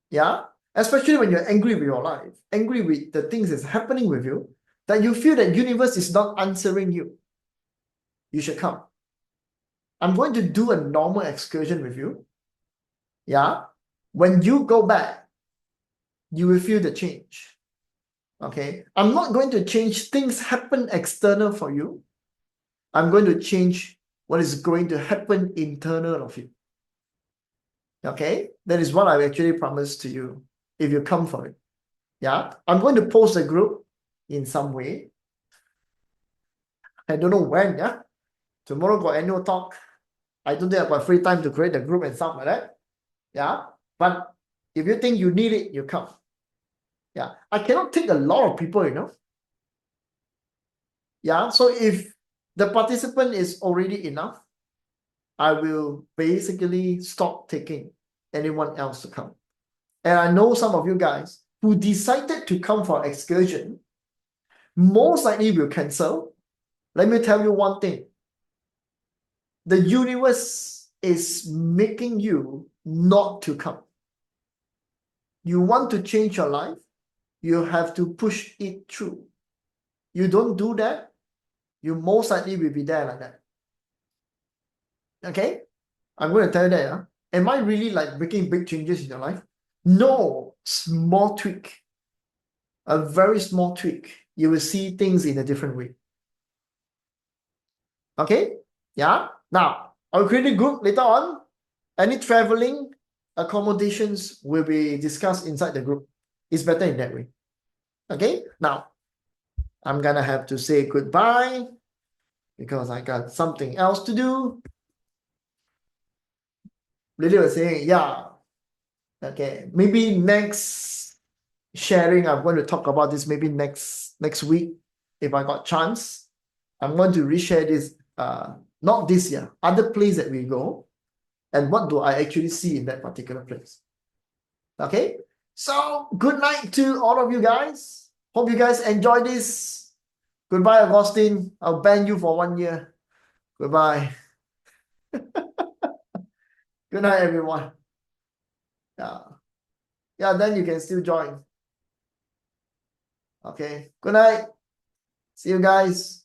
Yeah? Especially when you're angry with your life, angry with the things that's happening with you, that you feel that universe is not answering you. You should come. I'm going to do a normal excursion with you. Yeah? When you go back, you will feel the change. Okay? I'm not going to change things happen external for you. I'm going to change what is going to happen internal of you. Okay? That is what I actually promised to you if you come for it. Yeah? I'm going to post a group in some way. I don't know when, yeah? Tomorrow got annual talk. I don't think I've got free time to create the group and stuff like that. Yeah? But if you think you need it, you come. Yeah. I cannot take a lot of people, you know. Yeah. So if the participant is already enough, I will basically stop taking anyone else to come. And I know some of you guys who decided to come for excursion, most likely will cancel. Let me tell you one thing. The universe is making you not to come. You want to change your life, you have to push it through. You don't do that, you most likely will be there like that. Okay? I'm going to tell you that. Am I really like making big changes in your life? No, small tweak. A very small tweak. You will see things in a different way. Okay? Yeah? Now, I'll create a group later on. Any traveling accommodations will be discussed inside the group. It's better in that way. Okay? Now, I'm gonna have to say goodbye because I got something else to do. Lily was saying, yeah. Okay, maybe next sharing, I'm going to talk about this maybe next week if I got chance. I'm going to reshare this, not this year, other place that we go, and what do I actually see in that particular place. Okay, so good night to all of you guys. Hope you guys enjoy this. Goodbye, Augustine. I'll ban you for 1 year. Goodbye. Good night, everyone. Yeah, then you can still join. Okay, good night. See you guys.